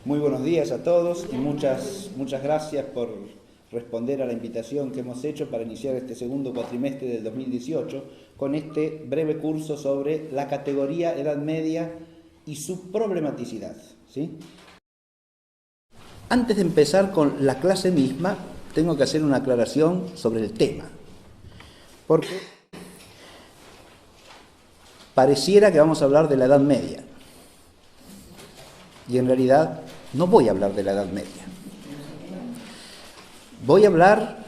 Muy buenos días a todos y muchas gracias por responder a la invitación que hemos hecho para iniciar este segundo cuatrimestre del 2018 con este breve curso sobre la categoría Edad Media y su problematicidad, ¿sí? Antes de empezar con la clase misma, tengo que hacer una aclaración sobre el tema, porque pareciera que vamos a hablar de la Edad Media, y en realidad no voy a hablar de la Edad Media. Voy a hablar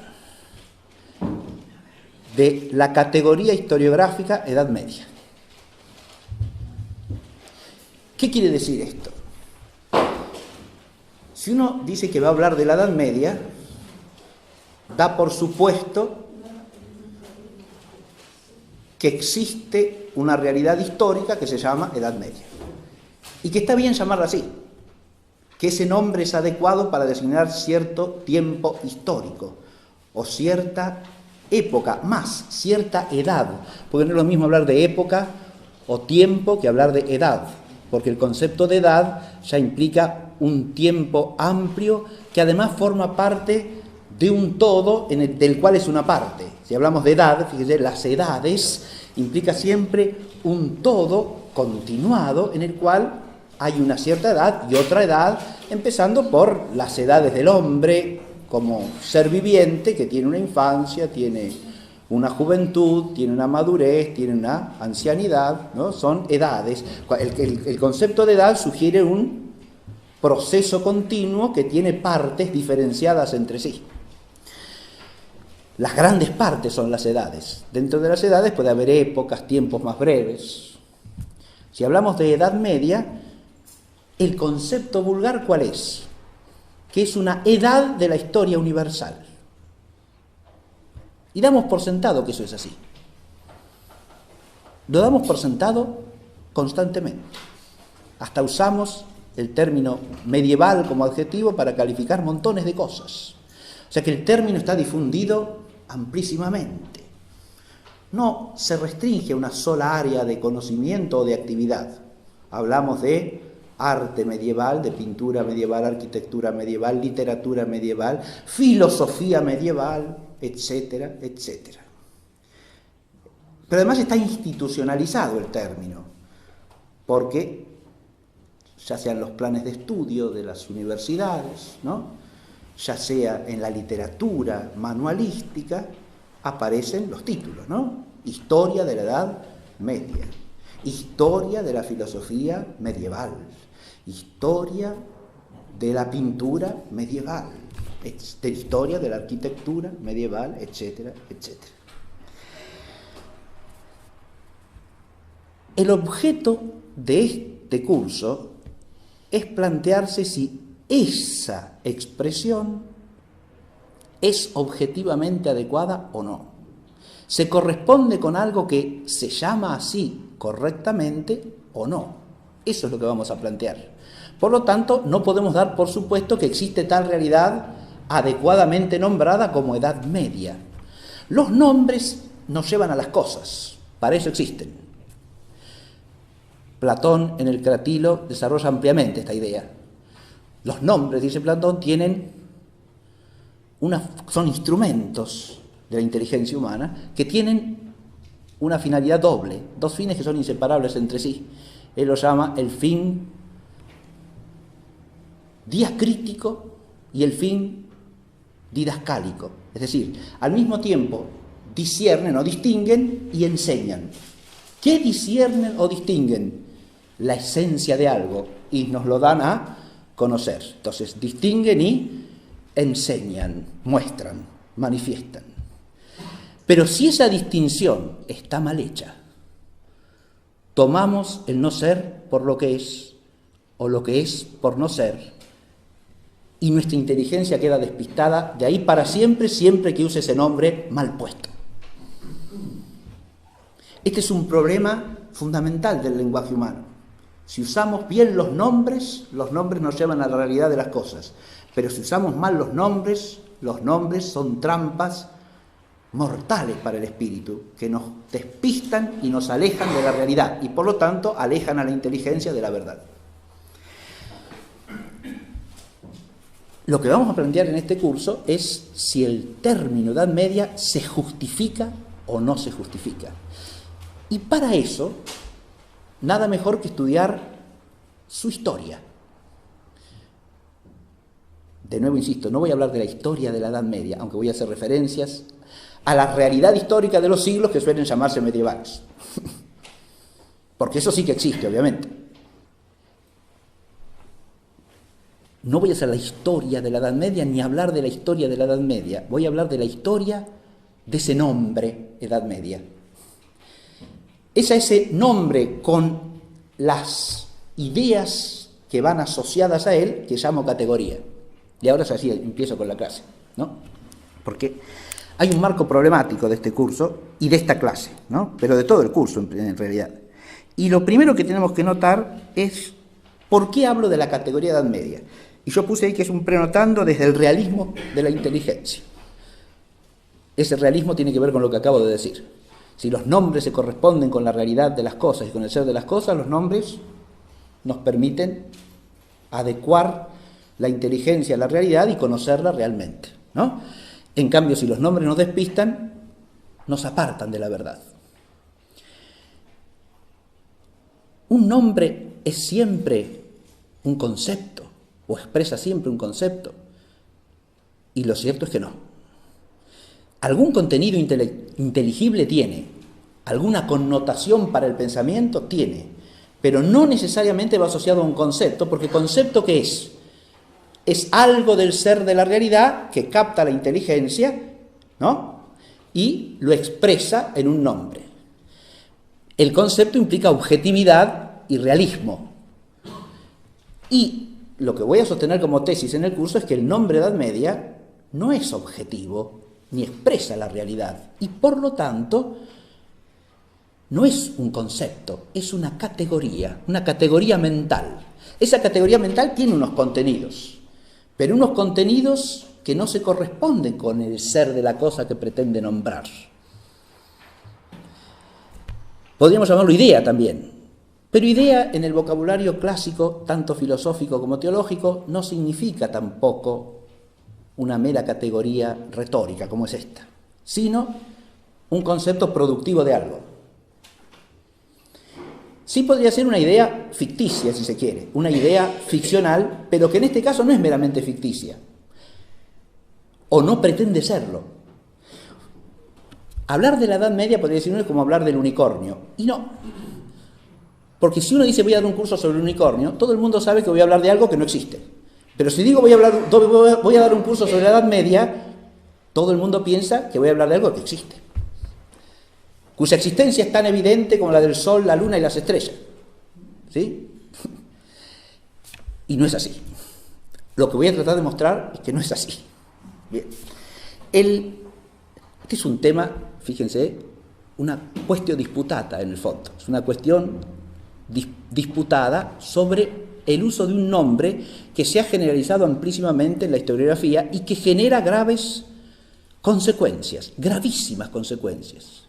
de la categoría historiográfica Edad Media. ¿Qué quiere decir esto? Si uno dice que va a hablar de la Edad Media, da por supuesto que existe una realidad histórica que se llama Edad Media. Y que está bien llamarla así, que ese nombre es adecuado para designar cierto tiempo histórico o cierta época, más cierta edad, porque no es lo mismo hablar de época o tiempo que hablar de edad, porque el concepto de edad ya implica un tiempo amplio que además forma parte de un todo del cual es una parte. Si hablamos de edad, fíjese, las edades implica siempre un todo continuado en el cual hay una cierta edad y otra edad, empezando por las edades del hombre como ser viviente, que tiene una infancia, tiene una juventud, tiene una madurez, tiene una ancianidad, ¿no? Son edades. El concepto de edad sugiere un proceso continuo que tiene partes diferenciadas entre sí. Las grandes partes son las edades. Dentro de las edades puede haber épocas, tiempos más breves. Si hablamos de Edad Media, el concepto vulgar, ¿cuál es? Que es una edad de la historia universal. Y damos por sentado que eso es así. Lo damos por sentado constantemente. Hasta usamos el término medieval como adjetivo para calificar montones de cosas. O sea que el término está difundido amplísimamente. No se restringe a una sola área de conocimiento o de actividad. Hablamos de arte medieval, de pintura medieval, arquitectura medieval, literatura medieval, filosofía medieval, etcétera, etcétera. Pero además está institucionalizado el término, porque ya sean los planes de estudio de las universidades, ¿no? Ya sea en la literatura manualística, aparecen los títulos, ¿no? Historia de la Edad Media, historia de la filosofía medieval, historia de la pintura medieval, historia de la arquitectura medieval, etcétera, etcétera. El objeto de este curso es plantearse si esa expresión es objetivamente adecuada o no. ¿Se corresponde con algo que se llama así correctamente o no? Eso es lo que vamos a plantear. Por lo tanto, no podemos dar por supuesto que existe tal realidad adecuadamente nombrada como Edad Media. Los nombres nos llevan a las cosas, para eso existen. Platón en el Cratilo desarrolla ampliamente esta idea. Los nombres, dice Platón, son instrumentos de la inteligencia humana que tienen una finalidad doble, dos fines que son inseparables entre sí. Él lo llama el fin diacrítico y el fin didascálico. Es decir, al mismo tiempo disciernen o distinguen y enseñan. ¿Qué disciernen o distinguen? La esencia de algo y nos lo dan a conocer. Entonces, distinguen y enseñan, muestran, manifiestan. Pero si esa distinción está mal hecha, tomamos el no ser por lo que es, o lo que es por no ser, y nuestra inteligencia queda despistada de ahí para siempre, siempre que use ese nombre mal puesto. Este es un problema fundamental del lenguaje humano. Si usamos bien los nombres nos llevan a la realidad de las cosas. Pero si usamos mal los nombres son trampas mortales para el espíritu, que nos despistan y nos alejan de la realidad, y por lo tanto alejan a la inteligencia de la verdad. Lo que vamos a plantear en este curso es si el término Edad Media se justifica o no se justifica. Y para eso, nada mejor que estudiar su historia. De nuevo insisto, no voy a hablar de la historia de la Edad Media, aunque voy a hacer referencias a la realidad histórica de los siglos que suelen llamarse medievales. Porque eso sí que existe, obviamente. No voy a hacer la historia de la Edad Media ni hablar de la historia de la Edad Media. Voy a hablar de la historia de ese nombre, Edad Media. Es a ese nombre con las ideas que van asociadas a él que llamo categoría. Y ahora es así, empiezo con la clase, ¿no? Porque hay un marco problemático de este curso y de esta clase, ¿no? Pero de todo el curso en realidad. Y lo primero que tenemos que notar es por qué hablo de la categoría Edad Media. Y yo puse ahí que es un prenotando desde el realismo de la inteligencia. Ese realismo tiene que ver con lo que acabo de decir. Si los nombres se corresponden con la realidad de las cosas y con el ser de las cosas, los nombres nos permiten adecuar la inteligencia a la realidad y conocerla realmente, ¿no? En cambio, si los nombres nos despistan, nos apartan de la verdad. Un nombre es siempre un concepto, o expresa siempre un concepto, y lo cierto es que no. Algún contenido inteligible tiene, alguna connotación para el pensamiento tiene, pero no necesariamente va asociado a un concepto, porque concepto ¿qué es? Es algo del ser de la realidad que capta la inteligencia, ¿no? Y lo expresa en un nombre. El concepto implica objetividad y realismo. Y lo que voy a sostener como tesis en el curso es que el nombre Edad Media no es objetivo ni expresa la realidad y por lo tanto no es un concepto, es una categoría mental. Esa categoría mental tiene unos contenidos, pero unos contenidos que no se corresponden con el ser de la cosa que pretende nombrar. Podríamos llamarlo idea también. Pero idea en el vocabulario clásico, tanto filosófico como teológico, no significa tampoco una mera categoría retórica como es esta, sino un concepto productivo de algo. Sí podría ser una idea ficticia, si se quiere, una idea ficcional, pero que en este caso no es meramente ficticia, o no pretende serlo. Hablar de la Edad Media podría decir uno es como hablar del unicornio, y no. Porque si uno dice voy a dar un curso sobre el unicornio, todo el mundo sabe que voy a hablar de algo que no existe. Pero si digo voy a dar un curso sobre la Edad Media, todo el mundo piensa que voy a hablar de algo que existe, cuya existencia es tan evidente como la del Sol, la Luna y las estrellas. ¿Sí? Y no es así. Lo que voy a tratar de mostrar es que no es así. Bien. Este es un tema, fíjense, una cuestión disputata en el fondo. Es una cuestión disputada sobre el uso de un nombre que se ha generalizado amplísimamente en la historiografía y que genera graves consecuencias, gravísimas consecuencias.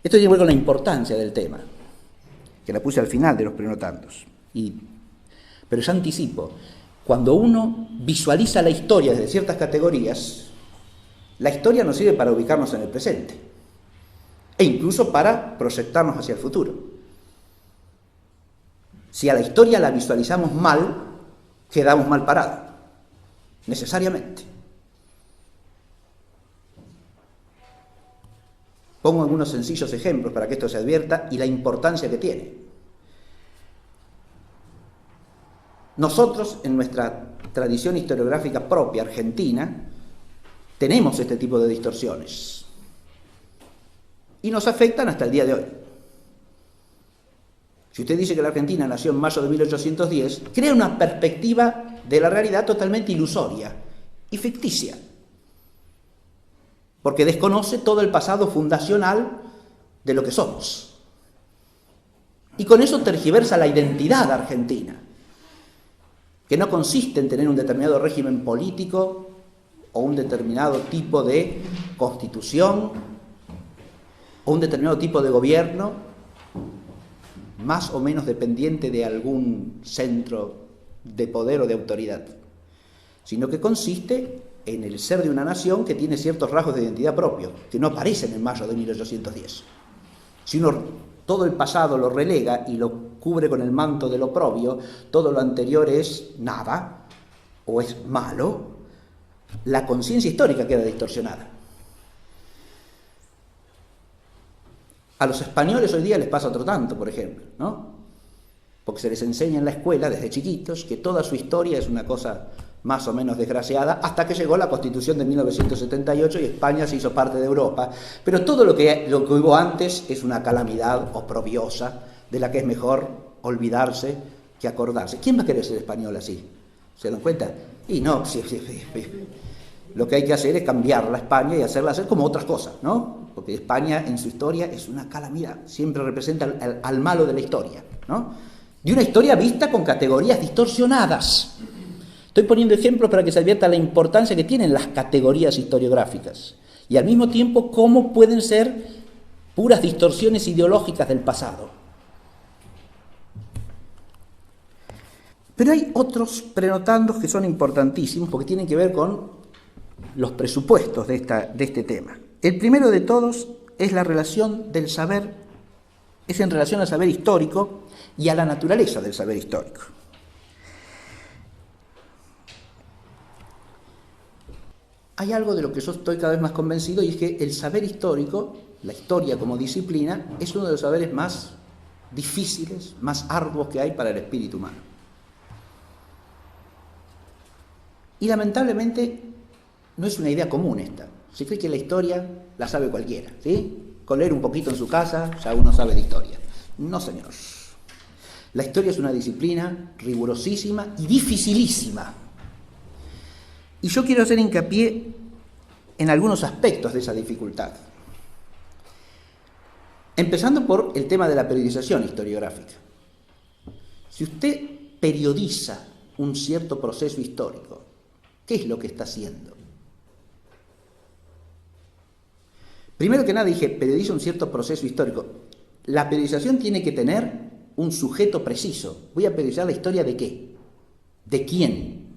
Esto tiene que ver con la importancia del tema, que la puse al final de los prenotandos. Pero ya anticipo, cuando uno visualiza la historia desde ciertas categorías, la historia nos sirve para ubicarnos en el presente e incluso para proyectarnos hacia el futuro. Si a la historia la visualizamos mal, quedamos mal parados, necesariamente. Pongo algunos sencillos ejemplos para que esto se advierta y la importancia que tiene. Nosotros, en nuestra tradición historiográfica propia, argentina, tenemos este tipo de distorsiones y nos afectan hasta el día de hoy. Si usted dice que la Argentina nació en mayo de 1810, crea una perspectiva de la realidad totalmente ilusoria y ficticia, porque desconoce todo el pasado fundacional de lo que somos. Y con eso tergiversa la identidad argentina, que no consiste en tener un determinado régimen político o un determinado tipo de constitución o un determinado tipo de gobierno más o menos dependiente de algún centro de poder o de autoridad, sino que consiste en el ser de una nación que tiene ciertos rasgos de identidad propios, que no aparecen en mayo de 1810. Si uno todo el pasado lo relega y lo cubre con el manto del oprobio, todo lo anterior es nada o es malo, la conciencia histórica queda distorsionada. A los españoles hoy día les pasa otro tanto, por ejemplo, ¿no? Porque se les enseña en la escuela desde chiquitos que toda su historia es una cosa más o menos desgraciada, hasta que llegó la Constitución de 1978 y España se hizo parte de Europa. Pero todo lo que hubo antes es una calamidad oprobiosa, de la que es mejor olvidarse que acordarse. ¿Quién va a querer ser español así? ¿Se dan cuenta? Y no, sí. Lo que hay que hacer es cambiar la España y hacerla hacer como otras cosas, ¿no? Porque España en su historia es una calamidad, siempre representa al malo de la historia, ¿no? De una historia vista con categorías distorsionadas. Estoy poniendo ejemplos para que se advierta la importancia que tienen las categorías historiográficas y al mismo tiempo cómo pueden ser puras distorsiones ideológicas del pasado. Pero hay otros prenotandos que son importantísimos porque tienen que ver con los presupuestos de este tema. El primero de todos es la relación del saber, es en relación al saber histórico y a la naturaleza del saber histórico. Hay algo de lo que yo estoy cada vez más convencido y es que el saber histórico, la historia como disciplina, es uno de los saberes más difíciles, más arduos que hay para el espíritu humano. Y lamentablemente no es una idea común esta. Se cree que la historia la sabe cualquiera, ¿sí? Con leer un poquito en su casa ya uno sabe de historia. No, señor. La historia es una disciplina rigurosísima y dificilísima. Y yo quiero hacer hincapié en algunos aspectos de esa dificultad. Empezando por el tema de la periodización historiográfica. Si usted periodiza un cierto proceso histórico, ¿qué es lo que está haciendo? Primero que nada dije, periodiza un cierto proceso histórico. La periodización tiene que tener un sujeto preciso. Voy a periodizar la historia de qué, de quién,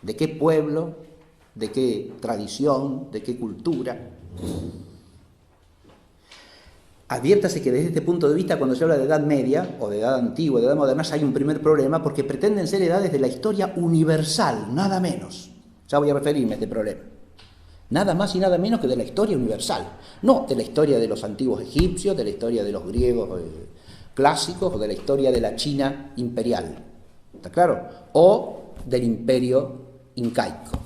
de qué pueblo, de qué tradición, de qué cultura. Adviértase que desde este punto de vista, cuando se habla de Edad Media, o de Edad Antigua, de Edad Moderna, hay un primer problema porque pretenden ser edades de la historia universal, nada menos. Ya voy a referirme a este problema. Nada más y nada menos que de la historia universal. No de la historia de los antiguos egipcios, de la historia de los griegos clásicos, o de la historia de la China imperial. ¿Está claro? O del imperio incaico.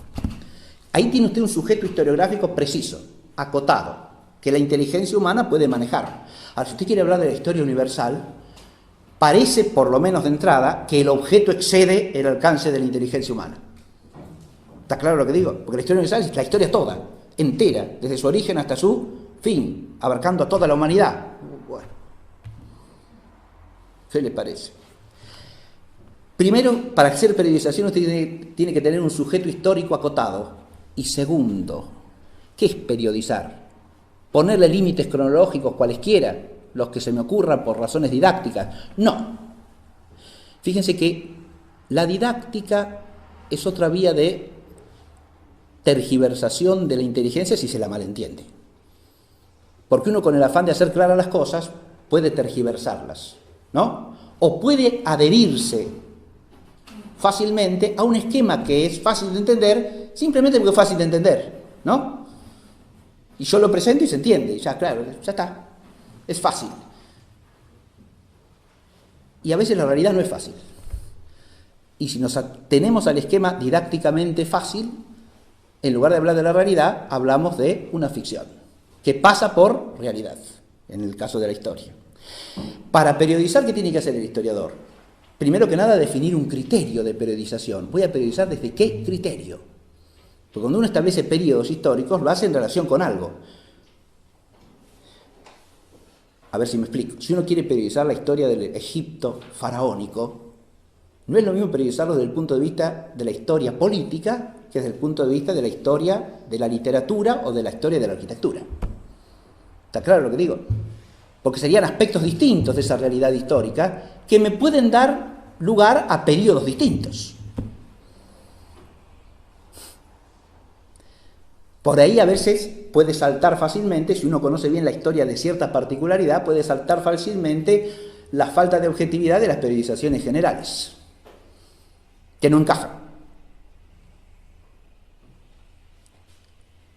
Ahí tiene usted un sujeto historiográfico preciso, acotado, que la inteligencia humana puede manejar. Ahora, si usted quiere hablar de la historia universal, parece, por lo menos de entrada, que el objeto excede el alcance de la inteligencia humana. ¿Está claro lo que digo? Porque la historia universal es la historia toda, entera, desde su origen hasta su fin, abarcando a toda la humanidad. Bueno, ¿qué le parece? Primero, para hacer periodización usted tiene que tener un sujeto histórico acotado. Y segundo, ¿qué es periodizar? ¿Ponerle límites cronológicos cualesquiera, los que se me ocurran por razones didácticas? No. Fíjense que la didáctica es otra vía de tergiversación de la inteligencia si se la malentiende. Porque uno con el afán de hacer claras las cosas puede tergiversarlas, ¿no? O puede adherirse fácilmente a un esquema que es fácil de entender simplemente porque es fácil de entender, ¿no? Y yo lo presento y se entiende, y ya, claro, ya está, es fácil. Y a veces la realidad no es fácil. Y si nos atenemos al esquema didácticamente fácil, en lugar de hablar de la realidad, hablamos de una ficción, que pasa por realidad, en el caso de la historia. Para periodizar, ¿qué tiene que hacer el historiador? Primero que nada, definir un criterio de periodización. Voy a periodizar desde qué criterio. Porque cuando uno establece periodos históricos, lo hace en relación con algo. A ver si me explico. Si uno quiere periodizar la historia del Egipto faraónico, no es lo mismo periodizarlo desde el punto de vista de la historia política que desde el punto de vista de la historia de la literatura o de la historia de la arquitectura. ¿Está claro lo que digo? Porque serían aspectos distintos de esa realidad histórica que me pueden dar lugar a periodos distintos. Por ahí a veces puede saltar fácilmente, si uno conoce bien la historia de cierta particularidad, puede saltar fácilmente la falta de objetividad de las periodizaciones generales, que no encajan.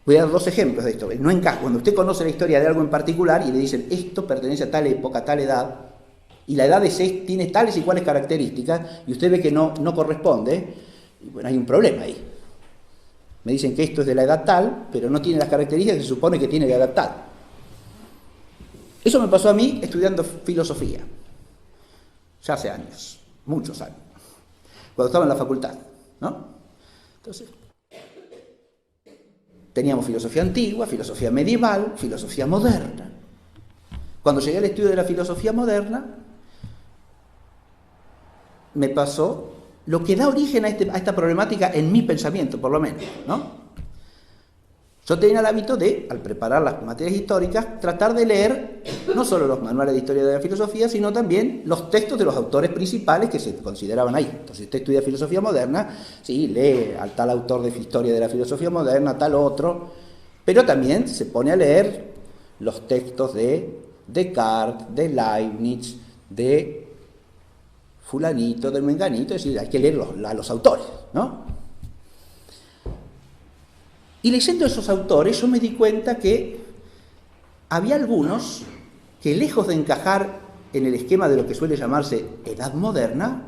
Voy a dar dos ejemplos de esto. No encaja. Cuando usted conoce la historia de algo en particular y le dicen esto pertenece a tal época, a tal edad, y la edad tiene tales y cuales características, y usted ve que no corresponde, y bueno, hay un problema ahí. Me dicen que esto es de la edad tal, pero no tiene las características que se supone que tiene de la edad tal. Eso me pasó a mí estudiando filosofía, ya hace años, muchos años, cuando estaba en la facultad, ¿no? Entonces, teníamos filosofía antigua, filosofía medieval, filosofía moderna. Cuando llegué al estudio de la filosofía moderna, me pasó lo que da origen a esta problemática en mi pensamiento, por lo menos, ¿no? Yo tenía el hábito de, al preparar las materias históricas, tratar de leer no solo los manuales de historia de la filosofía, sino también los textos de los autores principales que se consideraban ahí. Entonces, si usted estudia filosofía moderna, sí, lee al tal autor de historia de la filosofía moderna, tal otro, pero también se pone a leer los textos de Descartes, de Leibniz, de fulanito, de menganito, es decir, hay que leer a los autores, ¿no? Y leyendo esos autores yo me di cuenta que había algunos que, lejos de encajar en el esquema de lo que suele llamarse edad moderna,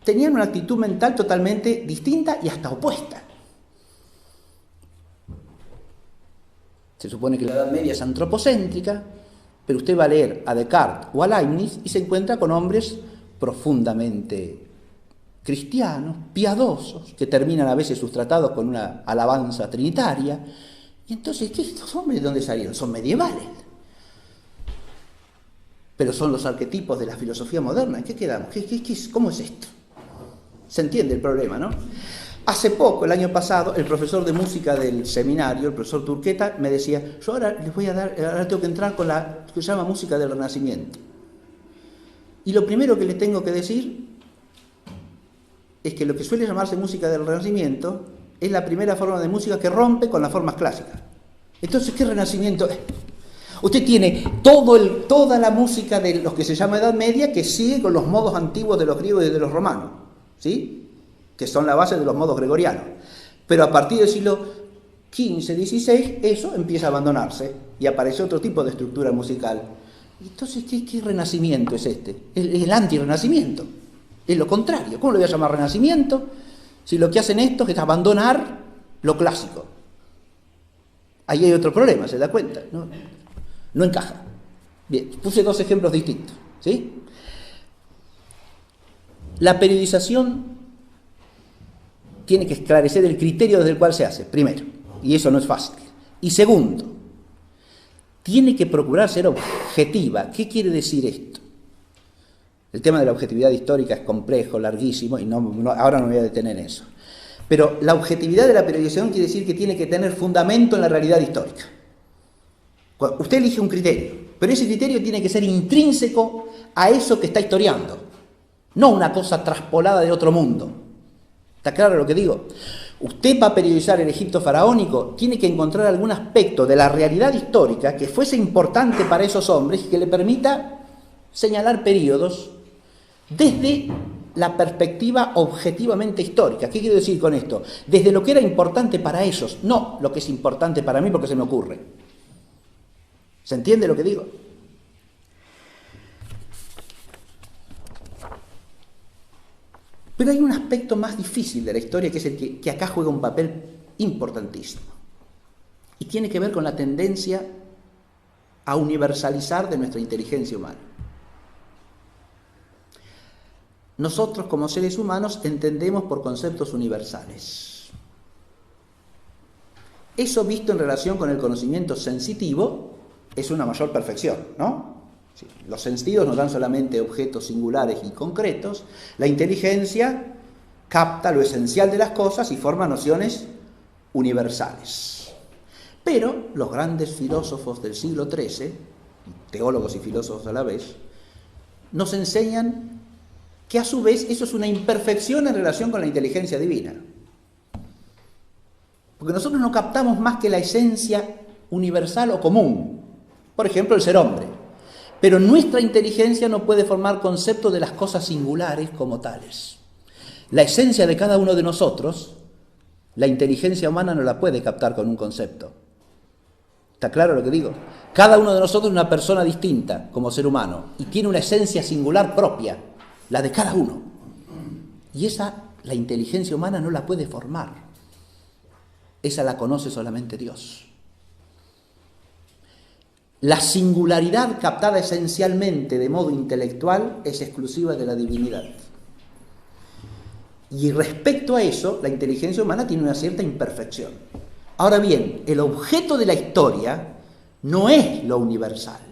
tenían una actitud mental totalmente distinta y hasta opuesta. Se supone que la Edad Media es antropocéntrica, pero usted va a leer a Descartes o a Leibniz y se encuentra con hombres profundamente cristianos, piadosos, que terminan a veces sus tratados con una alabanza trinitaria. Y entonces, ¿qué estos hombres de dónde salieron? Son medievales. Pero son los arquetipos de la filosofía moderna. ¿En qué quedamos? ¿Cómo es esto? Se entiende el problema, ¿no? Hace poco, el año pasado, el profesor de música del seminario, el profesor Turqueta, me decía, yo ahora les voy a dar, ahora tengo que entrar con la que se llama música del Renacimiento. Y lo primero que le tengo que decir es que lo que suele llamarse música del Renacimiento es la primera forma de música que rompe con las formas clásicas. Entonces, ¿qué Renacimiento es? Usted tiene toda la música de los que se llama Edad Media que sigue con los modos antiguos de los griegos y de los romanos, ¿sí? Que son la base de los modos gregorianos. Pero a partir del siglo XV, XVI, eso empieza a abandonarse y aparece otro tipo de estructura musical. Entonces, ¿qué renacimiento es este? Es el antirrenacimiento. Es lo contrario. ¿Cómo lo voy a llamar renacimiento? Si lo que hacen estos es abandonar lo clásico. Ahí hay otro problema, ¿se da cuenta? No encaja. Bien, puse dos ejemplos distintos, ¿sí? La periodización tiene que esclarecer el criterio desde el cual se hace, primero, y eso no es fácil. Y segundo, tiene que procurar ser objetiva. ¿Qué quiere decir esto? El tema de la objetividad histórica es complejo, larguísimo, y ahora no me voy a detener en eso. Pero la objetividad de la periodización quiere decir que tiene que tener fundamento en la realidad histórica. Usted elige un criterio, pero ese criterio tiene que ser intrínseco a eso que está historiando, no una cosa traspolada de otro mundo. ¿Está claro lo que digo? Usted, para periodizar el Egipto faraónico, tiene que encontrar algún aspecto de la realidad histórica que fuese importante para esos hombres y que le permita señalar periodos desde la perspectiva objetivamente histórica. ¿Qué quiero decir con esto? Desde lo que era importante para ellos, no lo que es importante para mí porque se me ocurre. ¿Se entiende lo que digo? Pero hay un aspecto más difícil de la historia que es el que acá juega un papel importantísimo. Y tiene que ver con la tendencia a universalizar de nuestra inteligencia humana. Nosotros, como seres humanos, entendemos por conceptos universales. Eso, visto en relación con el conocimiento sensitivo, es una mayor perfección, ¿no? Sí, los sentidos nos dan solamente objetos singulares y concretos. La inteligencia capta lo esencial de las cosas y forma nociones universales. Pero los grandes filósofos del siglo XIII, teólogos y filósofos a la vez, nos enseñan que a su vez eso es una imperfección en relación con la inteligencia divina. Porque nosotros no captamos más que la esencia universal o común. Por ejemplo, el ser hombre. Pero nuestra inteligencia no puede formar concepto de las cosas singulares como tales. La esencia de cada uno de nosotros, la inteligencia humana no la puede captar con un concepto. ¿Está claro lo que digo? Cada uno de nosotros es una persona distinta como ser humano y tiene una esencia singular propia, la de cada uno. Y esa, la inteligencia humana no la puede formar. Esa la conoce solamente Dios. La singularidad captada esencialmente de modo intelectual es exclusiva de la divinidad. Y respecto a eso, la inteligencia humana tiene una cierta imperfección. Ahora bien, el objeto de la historia no es lo universal.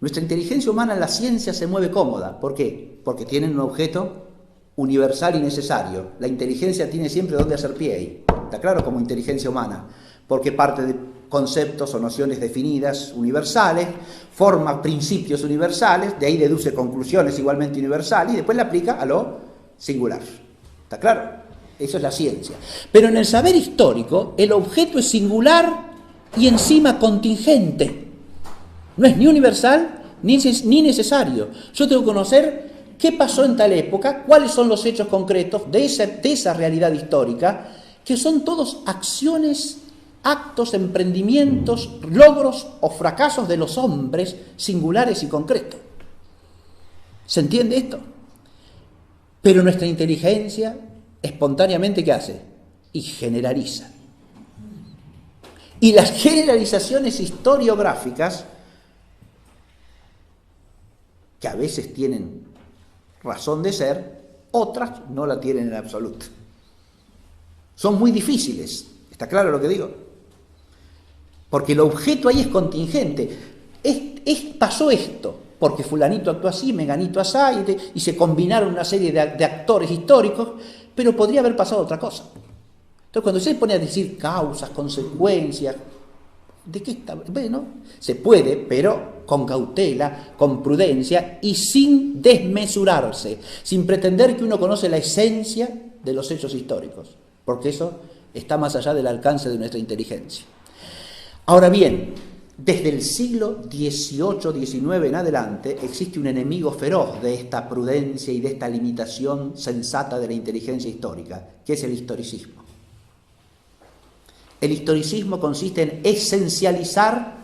Nuestra inteligencia humana en la ciencia se mueve cómoda. ¿Por qué? Porque tienen un objeto universal y necesario. La inteligencia tiene siempre dónde hacer pie ahí. ¿Está claro? Como inteligencia humana. Porque parte de conceptos o nociones definidas universales, forma principios universales, de ahí deduce conclusiones igualmente universales y después la aplica a lo singular. ¿Está claro? Eso es la ciencia. Pero en el saber histórico, el objeto es singular y encima contingente. No es ni universal ni necesario. Yo tengo que conocer qué pasó en tal época, cuáles son los hechos concretos de esa realidad histórica, que son todos acciones, actos, emprendimientos, logros o fracasos de los hombres singulares y concretos. ¿Se entiende esto? Pero nuestra inteligencia espontáneamente, ¿qué hace? Y generaliza. Y las generalizaciones historiográficas, que a veces tienen razón de ser, otras no la tienen en absoluto. Son muy difíciles, ¿está claro lo que digo? Porque el objeto ahí es contingente. Pasó esto, porque fulanito actuó así, menganito así, y se combinaron una serie de actores históricos, pero podría haber pasado otra cosa. Entonces, cuando se pone a decir causas, consecuencias, ¿de qué está? Bueno, se puede, pero con cautela, con prudencia y sin desmesurarse, sin pretender que uno conoce la esencia de los hechos históricos, porque eso está más allá del alcance de nuestra inteligencia. Ahora bien, desde el siglo XVIII-XIX en adelante existe un enemigo feroz de esta prudencia y de esta limitación sensata de la inteligencia histórica, que es el historicismo. El historicismo consiste en esencializar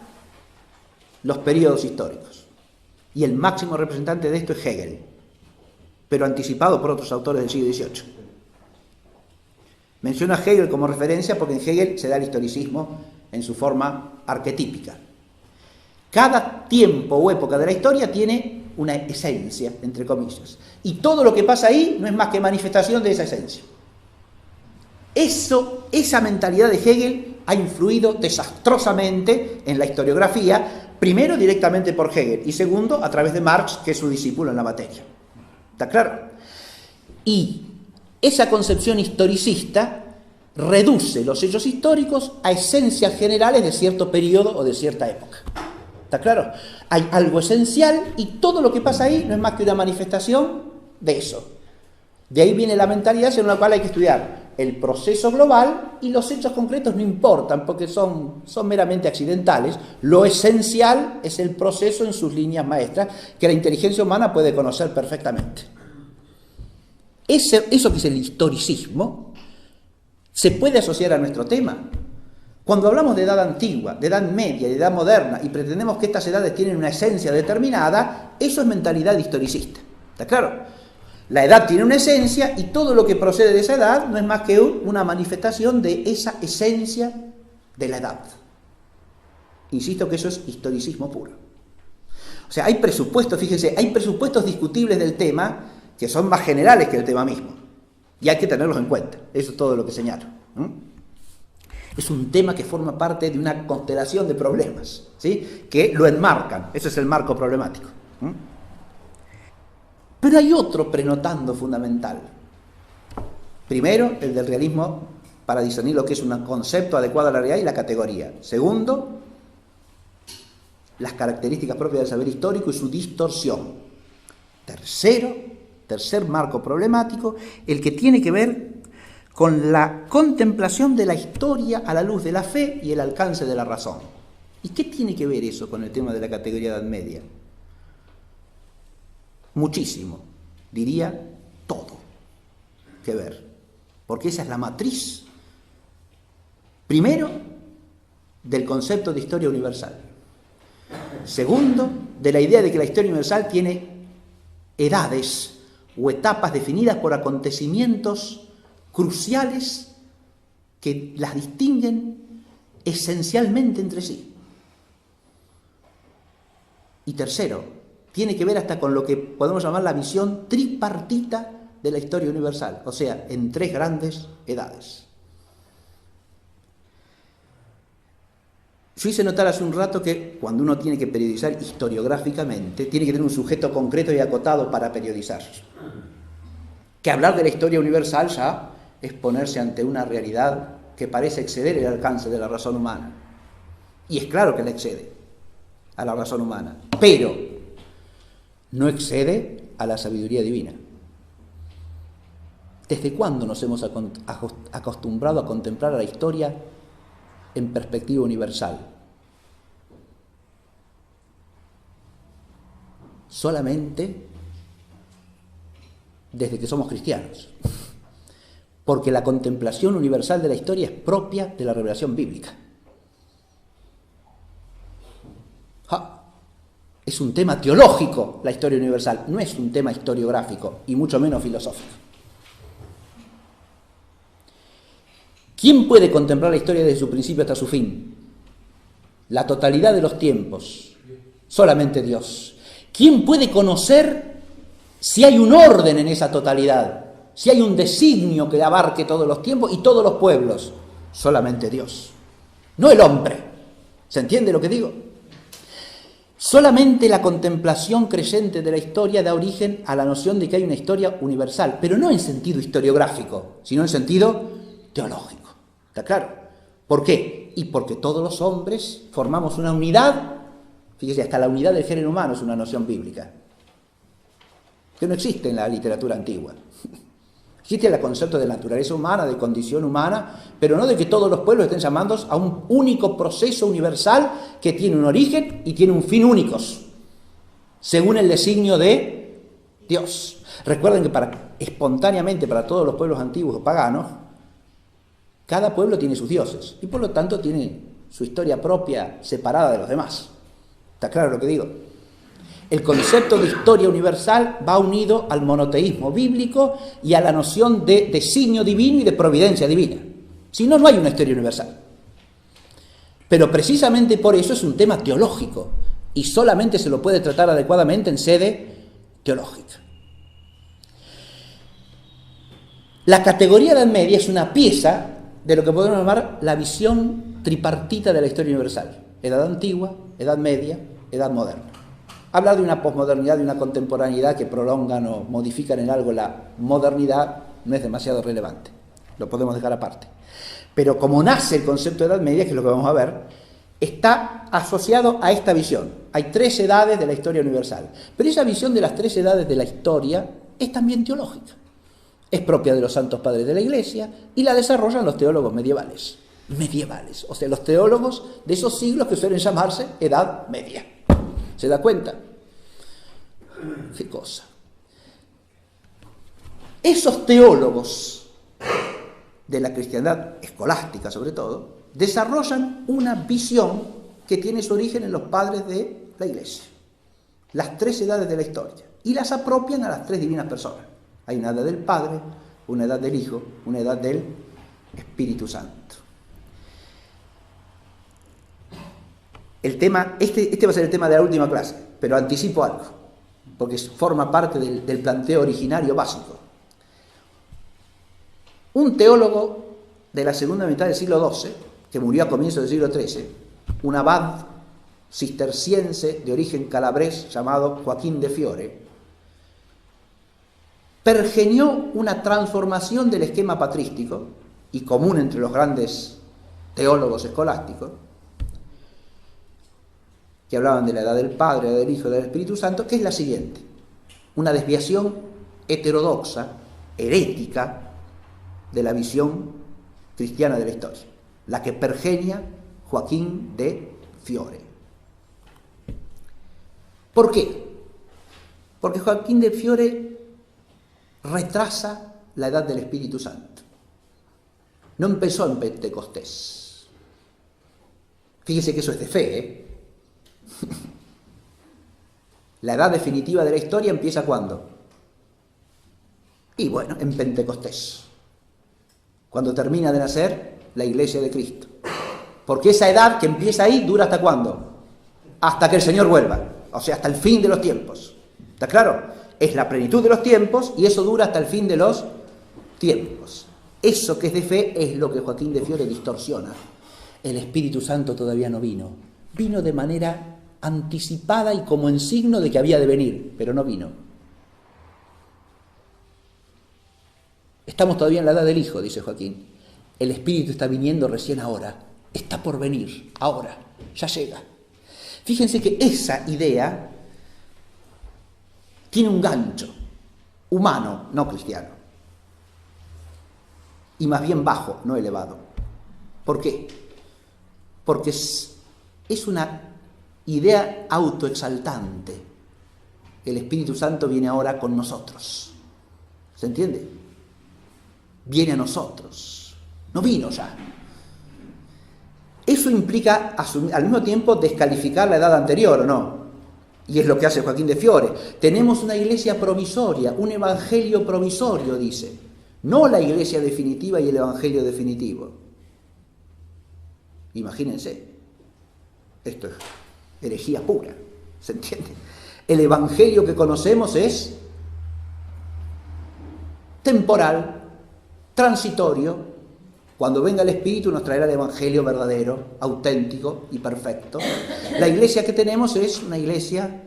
los periodos históricos. Y el máximo representante de esto es Hegel, pero anticipado por otros autores del siglo XVIII. Menciono a Hegel como referencia porque en Hegel se da el historicismo en su forma arquetípica. Cada tiempo o época de la historia tiene una esencia, entre comillas. Y todo lo que pasa ahí no es más que manifestación de esa esencia. Esa mentalidad de Hegel ha influido desastrosamente en la historiografía, primero directamente por Hegel y segundo a través de Marx, que es su discípulo en la materia. ¿Está claro? Y esa concepción historicista reduce los hechos históricos a esencias generales de cierto periodo o de cierta época. ¿Está claro? Hay algo esencial y todo lo que pasa ahí no es más que una manifestación de eso. De ahí viene la mentalidad según la cual hay que estudiar el proceso global y los hechos concretos no importan porque son meramente accidentales. Lo esencial es el proceso en sus líneas maestras que la inteligencia humana puede conocer perfectamente. Eso que es el historicismo se puede asociar a nuestro tema. Cuando hablamos de edad antigua, de edad media, de edad moderna y pretendemos que estas edades tienen una esencia determinada, eso es mentalidad historicista. ¿Está claro? La edad tiene una esencia y todo lo que procede de esa edad no es más que una manifestación de esa esencia de la edad. Insisto que eso es historicismo puro. O sea, hay presupuestos, fíjense, hay presupuestos discutibles del tema que son más generales que el tema mismo. Y hay que tenerlos en cuenta. Eso es todo lo que señalo. Es un tema que forma parte de una constelación de problemas, ¿sí? Que lo enmarcan. Ese es el marco problemático. Pero hay otro prenotando fundamental. Primero, el del realismo para discernir lo que es un concepto adecuado a la realidad y la categoría. Segundo, las características propias del saber histórico y su distorsión. Tercer marco problemático, el que tiene que ver con la contemplación de la historia a la luz de la fe y el alcance de la razón. ¿Y qué tiene que ver eso con el tema de la categoría de Edad Media? Muchísimo, diría todo que ver, porque esa es la matriz, primero, del concepto de historia universal. Segundo, de la idea de que la historia universal tiene edades o etapas definidas por acontecimientos cruciales que las distinguen esencialmente entre sí. Y tercero, tiene que ver hasta con lo que podemos llamar la visión tripartita de la historia universal, o sea, en tres grandes edades. Yo hice notar hace un rato que cuando uno tiene que periodizar historiográficamente, tiene que tener un sujeto concreto y acotado para periodizar. Que hablar de la historia universal ya es ponerse ante una realidad que parece exceder el alcance de la razón humana. Y es claro que la excede a la razón humana, pero no excede a la sabiduría divina. ¿Desde cuándo nos hemos acostumbrado a contemplar a la historia en perspectiva universal? Solamente desde que somos cristianos, porque la contemplación universal de la historia es propia de la revelación bíblica. Es un tema teológico la historia universal, no es un tema historiográfico y mucho menos filosófico. ¿Quién puede contemplar la historia desde su principio hasta su fin? La totalidad de los tiempos. Solamente Dios. ¿Quién puede conocer si hay un orden en esa totalidad? Si hay un designio que abarque todos los tiempos y todos los pueblos. Solamente Dios. No el hombre. ¿Se entiende lo que digo? Solamente la contemplación creyente de la historia da origen a la noción de que hay una historia universal, pero no en sentido historiográfico, sino en sentido teológico. ¿Está claro? ¿Por qué? Y porque todos los hombres formamos una unidad, fíjese, hasta la unidad del género humano es una noción bíblica, que no existe en la literatura antigua. Existe el concepto de naturaleza humana, de condición humana, pero no de que todos los pueblos estén llamados a un único proceso universal que tiene un origen y tiene un fin únicos, según el designio de Dios. Recuerden que espontáneamente para todos los pueblos antiguos o paganos, cada pueblo tiene sus dioses y por lo tanto tiene su historia propia separada de los demás. ¿Está claro lo que digo? El concepto de historia universal va unido al monoteísmo bíblico y a la noción de designio divino y de providencia divina. Si no, no hay una historia universal. Pero precisamente por eso es un tema teológico y solamente se lo puede tratar adecuadamente en sede teológica. La categoría Edad Media es una pieza de lo que podemos llamar la visión tripartita de la historia universal. Edad antigua, Edad Media, Edad moderna. Hablar de una posmodernidad, de una contemporaneidad que prolongan o modifican en algo la modernidad no es demasiado relevante. Lo podemos dejar aparte. Pero como nace el concepto de Edad Media, que es lo que vamos a ver, está asociado a esta visión. Hay tres edades de la historia universal. Pero esa visión de las tres edades de la historia es también teológica. Es propia de los santos padres de la Iglesia y la desarrollan los teólogos medievales. O sea, los teólogos de esos siglos que suelen llamarse Edad Media. ¿Se da cuenta? ¿Qué cosa? Esos teólogos de la cristiandad escolástica, sobre todo, desarrollan una visión que tiene su origen en los padres de la Iglesia. Las tres edades de la historia. Y las apropian a las tres divinas personas. Hay una edad del Padre, una edad del Hijo, una edad del Espíritu Santo. El tema, este va a ser el tema de la última clase, pero anticipo algo, porque forma parte del planteo originario básico. Un teólogo de la segunda mitad del siglo XII, que murió a comienzos del siglo XIII, un abad cisterciense de origen calabrés llamado Joaquín de Fiore, pergeñó una transformación del esquema patrístico, y común entre los grandes teólogos escolásticos, que hablaban de la edad del Padre, del Hijo y del Espíritu Santo, que es la siguiente: una desviación heterodoxa, herética, de la visión cristiana de la historia, la que pergenia Joaquín de Fiore. ¿Por qué? Porque Joaquín de Fiore retrasa la edad del Espíritu Santo. No empezó en Pentecostés. Fíjese que eso es de fe, ¿eh? La edad definitiva de la historia empieza ¿cuándo? Y bueno, en Pentecostés, cuando termina de nacer la Iglesia de Cristo. Porque esa edad que empieza ahí dura ¿hasta cuándo? Hasta que el Señor vuelva, o sea, hasta el fin de los tiempos. ¿Está claro? Es la plenitud de los tiempos y eso dura hasta el fin de los tiempos. Eso que es de fe es lo que Joaquín de Fiore distorsiona. El Espíritu Santo todavía no vino. Vino de manera anticipada y como en signo de que había de venir, pero no vino. Estamos todavía en la edad del Hijo, dice Joaquín. El Espíritu está viniendo recién ahora. Está por venir, ahora, ya llega. Fíjense que esa idea tiene un gancho humano, no cristiano. Y más bien bajo, no elevado. ¿Por qué? Porque es una idea autoexaltante. El Espíritu Santo viene ahora con nosotros. ¿Se entiende? Viene a nosotros. No vino ya. Eso implica al mismo tiempo descalificar la edad anterior, ¿o no? Y es lo que hace Joaquín de Fiore. Tenemos una iglesia provisoria, un evangelio provisorio, dice. No la iglesia definitiva y el evangelio definitivo. Imagínense. Esto es herejía pura, ¿se entiende? El evangelio que conocemos es temporal, transitorio. Cuando venga el Espíritu nos traerá el evangelio verdadero, auténtico y perfecto. La iglesia que tenemos es una iglesia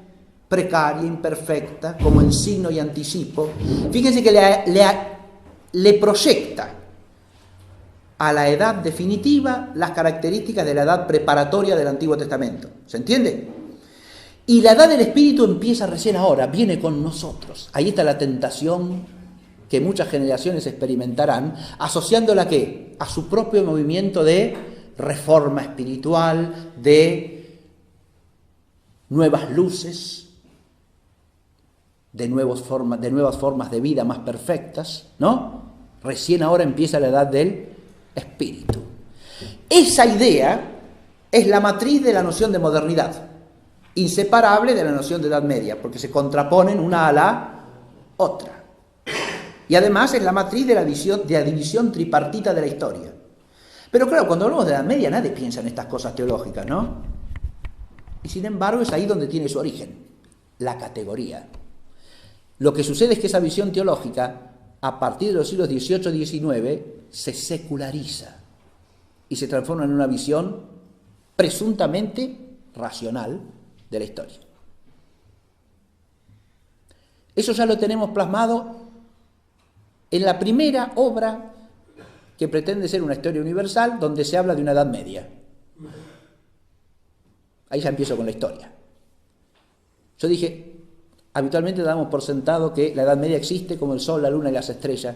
precaria, imperfecta, como en signo y anticipo. Fíjense que le proyecta a la edad definitiva las características de la edad preparatoria del Antiguo Testamento. ¿Se entiende? Y la edad del Espíritu empieza recién ahora, viene con nosotros. Ahí está la tentación que muchas generaciones experimentarán, asociándola ¿a qué? A su propio movimiento de reforma espiritual, de nuevas luces, de nuevas formas de vida más perfectas, ¿no? Recién ahora empieza la edad del Espíritu. Esa idea es la matriz de la noción de modernidad, inseparable de la noción de Edad Media, porque se contraponen una a la otra. Y además es la matriz de la división tripartita de la historia. Pero claro, cuando hablamos de Edad Media nadie piensa en estas cosas teológicas, ¿no? Y sin embargo es ahí donde tiene su origen, la categoría. Lo que sucede es que esa visión teológica, a partir de los siglos XVIII y XIX, se seculariza y se transforma en una visión presuntamente racional de la historia. Eso ya lo tenemos plasmado en la primera obra que pretende ser una historia universal, donde se habla de una Edad Media. Ahí ya empiezo con la historia. Yo dije, habitualmente damos por sentado que la Edad Media existe como el Sol, la Luna y las estrellas,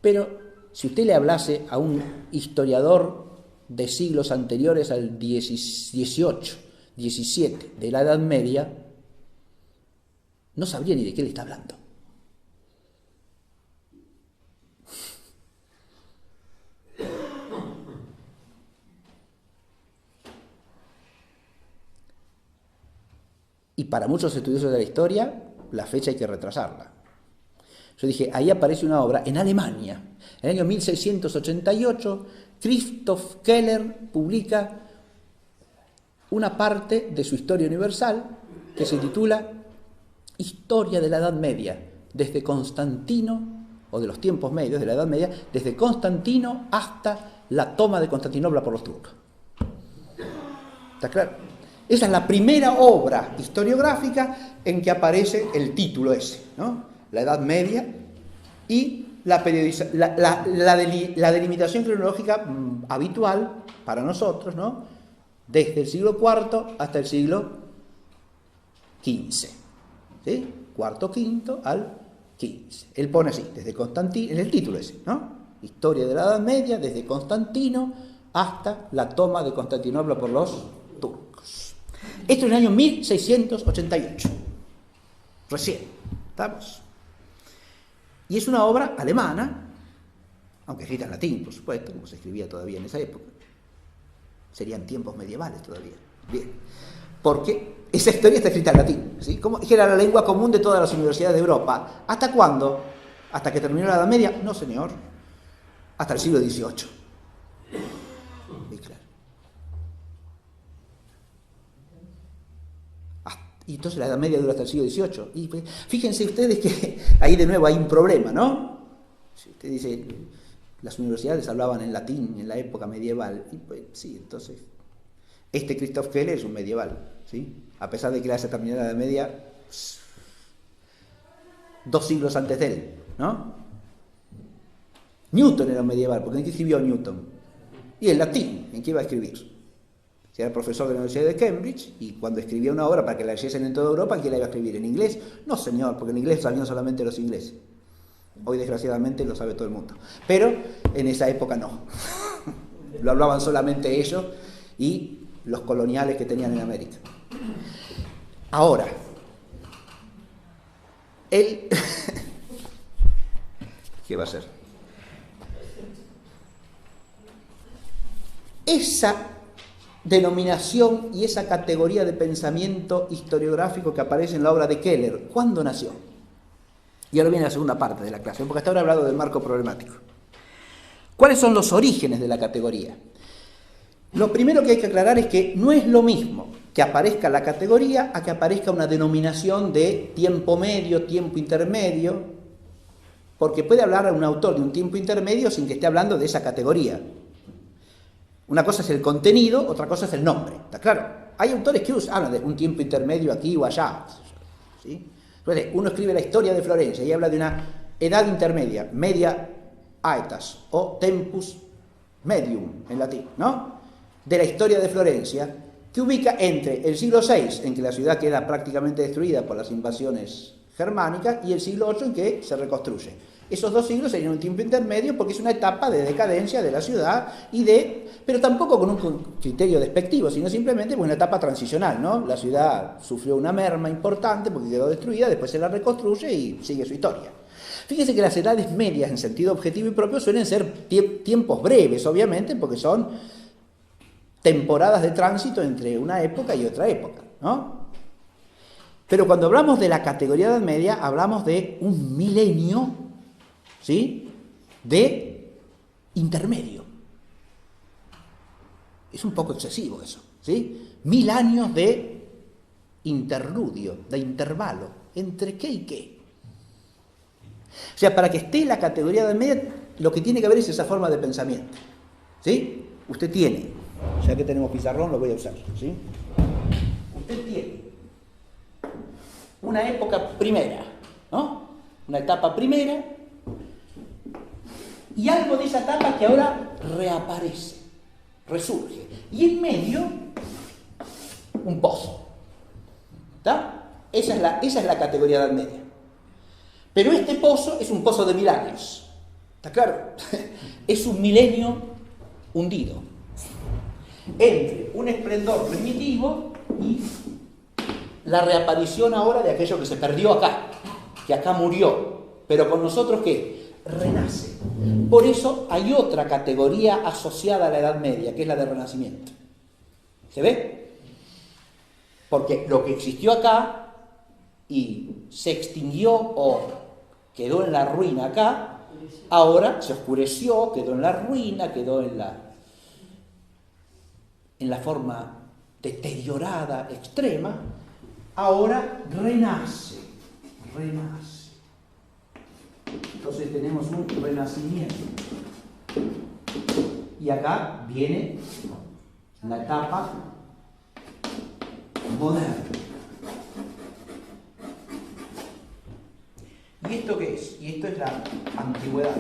pero si usted le hablase a un historiador de siglos anteriores al XVIII, XVII de la Edad Media, no sabría ni de qué le está hablando. Y para muchos estudiosos de la historia, la fecha hay que retrasarla. Yo dije, ahí aparece una obra en Alemania. En el año 1688, Christoph Keller publica una parte de su Historia Universal que se titula Historia de la Edad Media, desde Constantino, o de los tiempos medios de la Edad Media, desde Constantino hasta la toma de Constantinopla por los turcos. ¿Está claro? Esa es la primera obra historiográfica en que aparece el título ese, ¿no? La Edad Media y la delimitación cronológica habitual para nosotros, ¿no? Desde el siglo IV hasta el siglo XV, ¿sí? IV, V al XV. Él pone así, desde Constantino, en el título ese, ¿no? Historia de la Edad Media, desde Constantino hasta la toma de Constantinopla por los turcos. Esto es el año 1688. Recién, ¿estamos? Y es una obra alemana, aunque escrita en latín, por supuesto, como se escribía todavía en esa época. Serían tiempos medievales todavía. Bien. Porque esa historia está escrita en latín, ¿sí? Como que era la lengua común de todas las universidades de Europa. ¿Hasta cuándo? ¿Hasta que terminó la Edad Media? No, señor. Hasta el siglo XVIII. Muy claro. Y entonces la Edad Media dura hasta el siglo XVIII. Y pues, fíjense ustedes que ahí de nuevo hay un problema, ¿no? Si usted dice, las universidades hablaban en latín en la época medieval. Y pues sí, entonces, este Christoph Keller es un medieval, ¿sí? A pesar de que la haya terminado la Edad Media, 2 siglos antes de él, ¿no? Newton era un medieval, porque ¿en qué escribió Newton? Y en latín, ¿en qué iba a escribir? Si era profesor de la Universidad de Cambridge, y cuando escribía una obra para que la leyesen en toda Europa, ¿en qué la iba a escribir? ¿En inglés? No, señor, porque en inglés sabían solamente los ingleses. Hoy, desgraciadamente, lo sabe todo el mundo. Pero en esa época no. Lo hablaban solamente ellos y los coloniales que tenían en América. Ahora, él... ¿Qué va a hacer? Esa denominación y esa categoría de pensamiento historiográfico que aparece en la obra de Keller, ¿cuándo nació? Y ahora viene la segunda parte de la clase, porque hasta ahora he hablado del marco problemático. ¿Cuáles son los orígenes de la categoría? Lo primero que hay que aclarar es que no es lo mismo que aparezca la categoría a que aparezca una denominación de tiempo medio, tiempo intermedio, porque puede hablar un autor de un tiempo intermedio sin que esté hablando de esa categoría. Una cosa es el contenido, otra cosa es el nombre, ¿está claro? Hay autores que hablan de un tiempo intermedio aquí o allá, ¿sí? Entonces, uno escribe la historia de Florencia y habla de una edad intermedia, media aetas, o tempus medium en latín, ¿no? De la historia de Florencia, que ubica entre el siglo VI, en que la ciudad queda prácticamente destruida por las invasiones germánicas, y el siglo VIII, en que se reconstruye. Esos 2 siglos serían un tiempo intermedio porque es una etapa de decadencia de la ciudad pero tampoco con un criterio despectivo, sino simplemente una etapa transicional, ¿no? La ciudad sufrió una merma importante porque quedó destruida, después se la reconstruye y sigue su historia. Fíjense que las edades medias en sentido objetivo y propio suelen ser tiempos breves, obviamente, porque son temporadas de tránsito entre una época y otra época, ¿no? Pero cuando hablamos de la categoría de Edad Media, hablamos de un milenio, ¿sí?, de intermedio. Es un poco excesivo eso, ¿sí? 1000 años de interludio, de intervalo, ¿entre qué y qué? O sea, para que esté la categoría de Edad Media, lo que tiene que haber es esa forma de pensamiento, ¿sí? Usted tiene, ya que tenemos pizarrón, lo voy a usar, ¿sí? Usted tiene una época primera, ¿no? Una etapa primera, y algo de esa etapa que ahora reaparece, resurge. Y en medio, un pozo. ¿Está? Esa es la categoría de Edad Media. Pero este pozo es un pozo de 1000 años. ¿Está claro? Es un milenio hundido entre un esplendor primitivo y la reaparición ahora de aquello que se perdió acá, que acá murió, pero con nosotros que renace. Por eso hay otra categoría asociada a la Edad Media, que es la de Renacimiento. ¿Se ve? Porque lo que existió acá y se extinguió o quedó en la ruina acá, ahora se oscureció, quedó en la ruina, quedó en la forma deteriorada, extrema, ahora renace. Entonces tenemos un renacimiento. Y acá viene la etapa moderna. ¿Y esto qué es? Y esto es la antigüedad.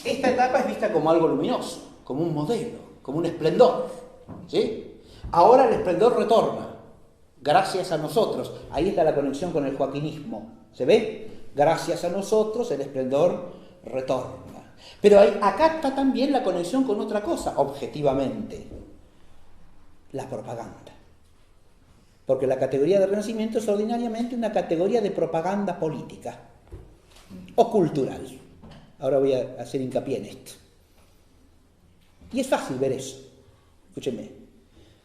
Esta etapa es vista como algo luminoso, como un modelo, como un esplendor, ¿sí? Ahora el esplendor retorna, gracias a nosotros. Ahí está la conexión con el joaquinismo, ¿se ve? gracias a nosotros el esplendor retorna. Pero acá está también la conexión con otra cosa, objetivamente, la propaganda. Porque la categoría de Renacimiento es ordinariamente una categoría de propaganda política o cultural. Ahora voy a hacer hincapié en esto. Y es fácil ver eso. Escúchenme,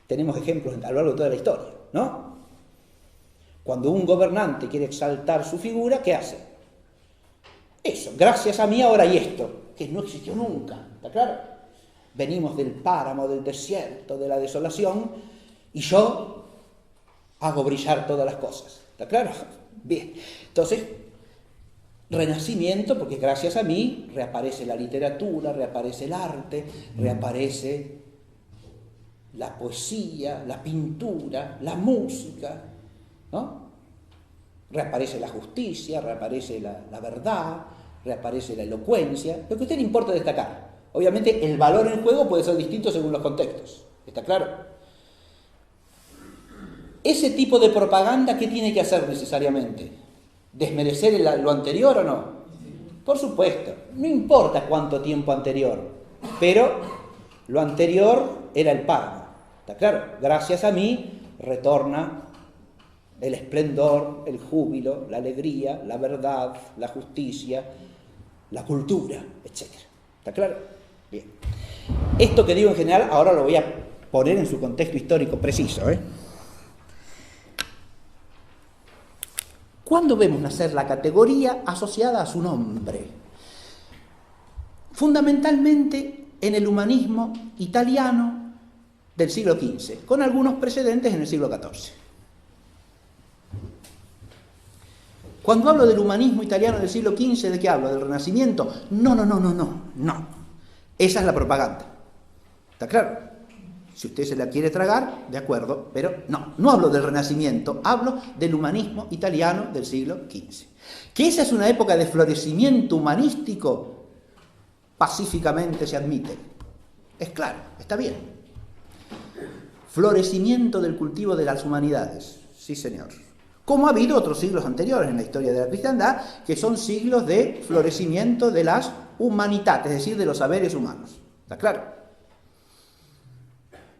tenemos ejemplos a lo largo de toda la historia, ¿no? Cuando un gobernante quiere exaltar su figura, ¿qué hace? Eso, gracias a mí ahora hay esto, que no existió nunca, ¿está claro? Venimos del páramo, del desierto, de la desolación, y yo hago brillar todas las cosas, ¿está claro? Bien, entonces, Renacimiento, porque gracias a mí reaparece la literatura, reaparece el arte, reaparece la poesía, la pintura, la música, ¿no? Reaparece la justicia, reaparece la verdad, reaparece la elocuencia. Lo que a usted le importa destacar. Obviamente el valor en juego puede ser distinto según los contextos. ¿Está claro? Ese tipo de propaganda, ¿qué tiene que hacer necesariamente? ¿Desmerecer lo anterior o no? Por supuesto. No importa cuánto tiempo anterior, pero lo anterior era el páramo. ¿Está claro? Gracias a mí retorna el esplendor, el júbilo, la alegría, la verdad, la justicia, la cultura, etc. ¿Está claro? Bien. Esto que digo en general, ahora lo voy a poner en su contexto histórico preciso. ¿Cuándo vemos nacer la categoría asociada a su nombre? Fundamentalmente en el humanismo italiano del siglo XV, con algunos precedentes en el siglo XIV. Cuando hablo del humanismo italiano del siglo XV, ¿de qué hablo? ¿Del Renacimiento? No. Esa es la propaganda. ¿Está claro? Si usted se la quiere tragar, de acuerdo, pero no hablo del Renacimiento, hablo del humanismo italiano del siglo XV. Que esa es una época de florecimiento humanístico, pacíficamente se admite. Es claro, está bien. Florecimiento del cultivo de las humanidades, sí señor. Como ha habido otros siglos anteriores en la historia de la cristiandad, que son siglos de florecimiento de las humanidades, es decir, de los saberes humanos. ¿Está claro?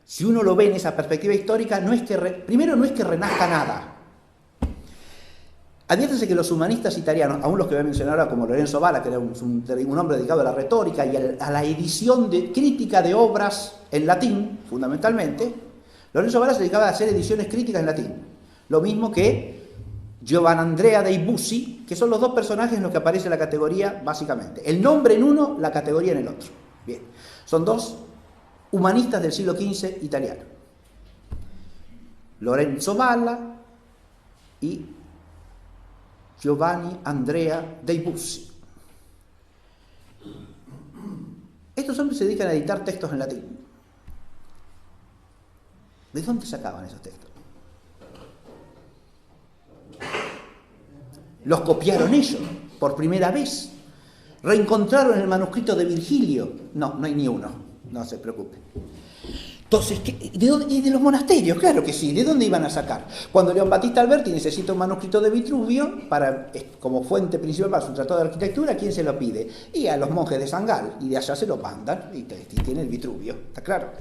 Si uno lo ve en esa perspectiva histórica, primero no es que renazca nada. Adviértese que los humanistas italianos, aún los que voy a mencionar ahora como Lorenzo Valla, que era un hombre dedicado a la retórica y a la edición crítica de obras en latín, fundamentalmente, Lorenzo Valla se dedicaba a hacer ediciones críticas en latín. Lo mismo que Giovanandrea dei Bussi, que son los dos personajes en los que aparece la categoría básicamente. El nombre en uno, la categoría en el otro. Bien, son dos humanistas del siglo XV italiano. Lorenzo Valla y Giovanni Andrea dei Bussi. Estos hombres se dedican a editar textos en latín. ¿De dónde sacaban esos textos? Los copiaron ellos, por primera vez. Reencontraron el manuscrito de Virgilio. No hay ni uno, no se preocupe. Entonces, ¿de dónde? Y de los monasterios, claro que sí. ¿De dónde iban a sacar? Cuando León Battista Alberti necesita un manuscrito de Vitruvio como fuente principal para su tratado de arquitectura, ¿a quién se lo pide? Y a los monjes de San Gal, y de allá se lo mandan, y tiene el Vitruvio, ¿está claro?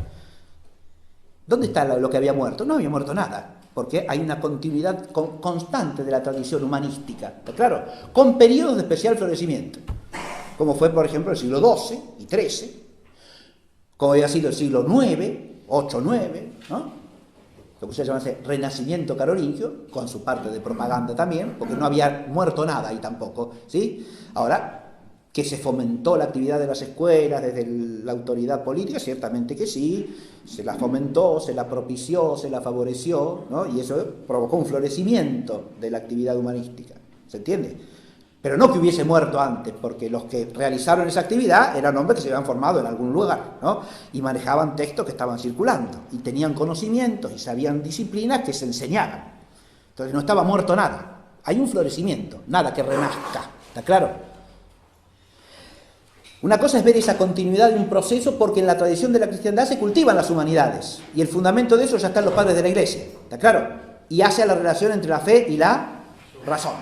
¿Dónde está lo que había muerto? No había muerto nada, porque hay una continuidad constante de la tradición humanística, ¿está claro? Con periodos de especial florecimiento, como fue, por ejemplo, el siglo XII y XIII, como había sido el siglo IX, 8-9, ¿no? Lo que se llama ese renacimiento carolingio, con su parte de propaganda también, porque no había muerto nada ahí tampoco, ¿sí? Ahora, que se fomentó la actividad de las escuelas desde la autoridad política, ciertamente que sí, se la fomentó, se la propició, se la favoreció, ¿no? Y eso provocó un florecimiento de la actividad humanística, ¿se entiende? Pero no que hubiese muerto antes, porque los que realizaron esa actividad eran hombres que se habían formado en algún lugar, ¿no? Y manejaban textos que estaban circulando, y tenían conocimientos y sabían disciplinas que se enseñaban. Entonces no estaba muerto nada. Hay un florecimiento, nada que renazca, ¿está claro? Una cosa es ver esa continuidad de un proceso, porque en la tradición de la cristiandad se cultivan las humanidades, y el fundamento de eso ya están los padres de la Iglesia, ¿está claro? Y hace a la relación entre la fe y la razón.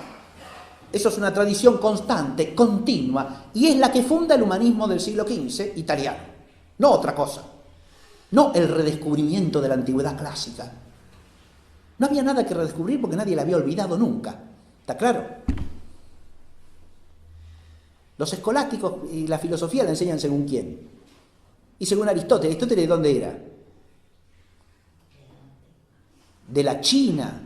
Eso es una tradición constante, continua, y es la que funda el humanismo del siglo XV italiano, no otra cosa, no el redescubrimiento de la antigüedad clásica. No había nada que redescubrir porque nadie la había olvidado nunca, ¿está claro? Los escolásticos y la filosofía la enseñan según quién. Y según Aristóteles. ¿Aristóteles de dónde era? ¿De la China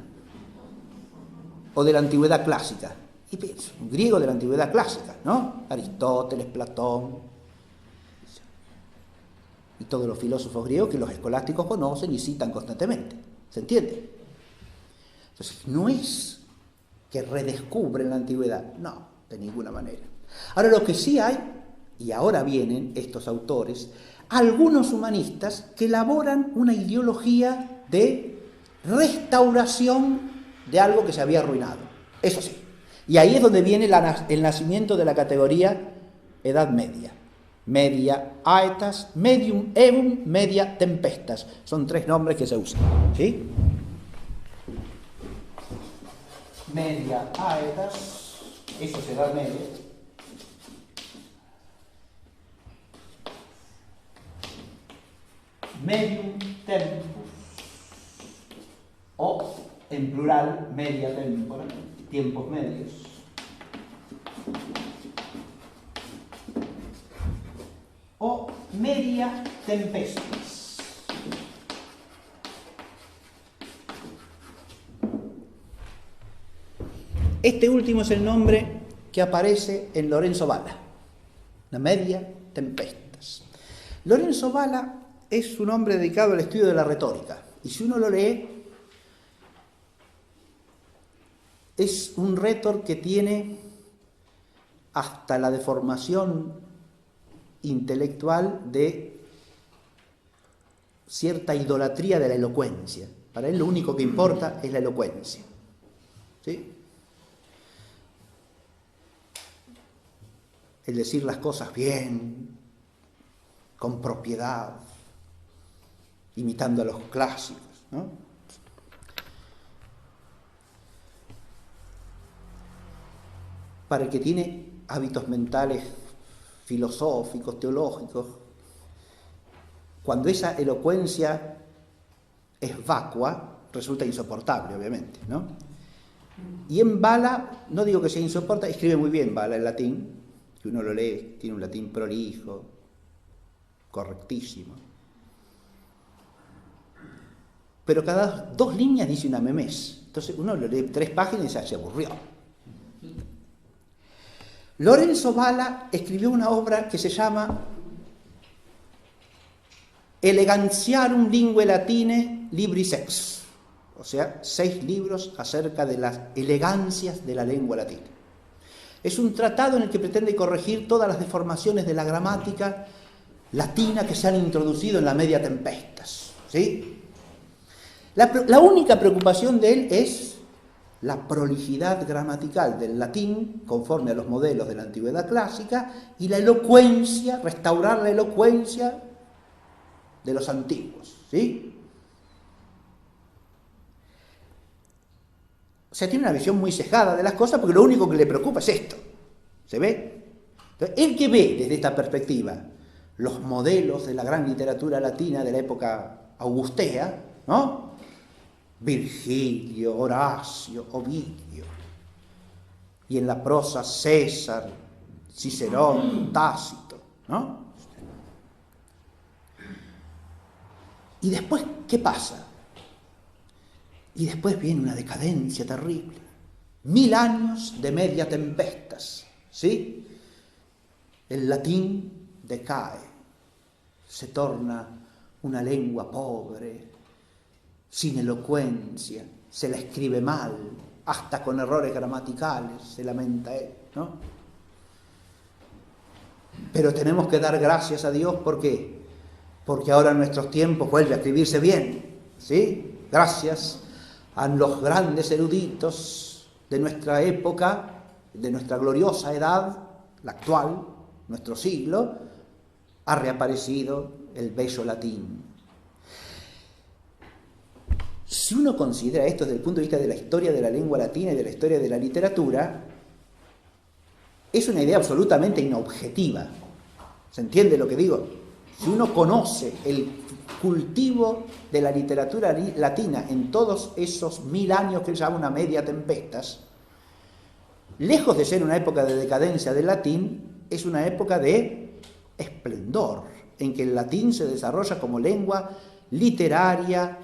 o de la antigüedad clásica? Y un griego de la antigüedad clásica, ¿no? Aristóteles, Platón y todos los filósofos griegos que los escolásticos conocen y citan constantemente. ¿Se entiende? Entonces, no es que redescubren la antigüedad, no, de ninguna manera. Ahora, lo que sí hay, y ahora vienen estos autores, algunos humanistas que elaboran una ideología de restauración de algo que se había arruinado. Eso sí. Y ahí es donde viene el nacimiento de la categoría Edad Media. Media aetas, medium evum, media tempestas. Son tres nombres que se usan. ¿Sí? Media aetas, eso es Edad Media. Medium tempus, o en plural, media tempora, tiempos medios. O media tempestas. Este último es el nombre que aparece en Lorenzo Valla, la media tempestas. Lorenzo Valla es un hombre dedicado al estudio de la retórica, y si uno lo lee, es un rétor que tiene hasta la deformación intelectual de cierta idolatría de la elocuencia. Para él lo único que importa es la elocuencia. ¿Sí? El decir las cosas bien, con propiedad, imitando a los clásicos, ¿no? Para el que tiene hábitos mentales filosóficos, teológicos, cuando esa elocuencia es vacua, resulta insoportable, obviamente, ¿no? Y en Valla, no digo que sea insoportable, escribe muy bien Valla en latín, que uno lo lee, tiene un latín prolijo, correctísimo. Pero cada 2 líneas dice una memez. Entonces uno lo lee 3 páginas y se aburrió. Lorenzo Valla escribió una obra que se llama Elegantiarum Linguae Latinae Libris Ex, o sea, 6 libros acerca de las elegancias de la lengua latina. Es un tratado en el que pretende corregir todas las deformaciones de la gramática latina que se han introducido en la media tempestas, ¿sí? La única preocupación de él es la prolijidad gramatical del latín, conforme a los modelos de la antigüedad clásica, y la elocuencia, restaurar la elocuencia de los antiguos, ¿sí? O sea, tiene una visión muy cejada de las cosas porque lo único que le preocupa es esto. ¿Se ve? Entonces, el que ve desde esta perspectiva los modelos de la gran literatura latina de la época augustea, ¿no? Virgilio, Horacio, Ovidio, y en la prosa César, Cicerón, Tácito, ¿no? Y después, ¿qué pasa? Y después viene una decadencia terrible. 1000 años de media tempestas, ¿sí? El latín decae, se torna una lengua pobre, sin elocuencia, se la escribe mal, hasta con errores gramaticales, se lamenta él, ¿no? Pero tenemos que dar gracias a Dios, ¿por qué? Porque ahora en nuestros tiempos vuelve a escribirse bien, ¿sí? Gracias a los grandes eruditos de nuestra época, de nuestra gloriosa edad, la actual, nuestro siglo, ha reaparecido el bello latín. Si uno considera esto desde el punto de vista de la historia de la lengua latina y de la historia de la literatura, es una idea absolutamente inobjetiva. ¿Se entiende lo que digo? Si uno conoce el cultivo de la literatura latina en todos esos 1000 años que él llama una media tempestas, lejos de ser una época de decadencia del latín, es una época de esplendor, en que el latín se desarrolla como lengua literaria,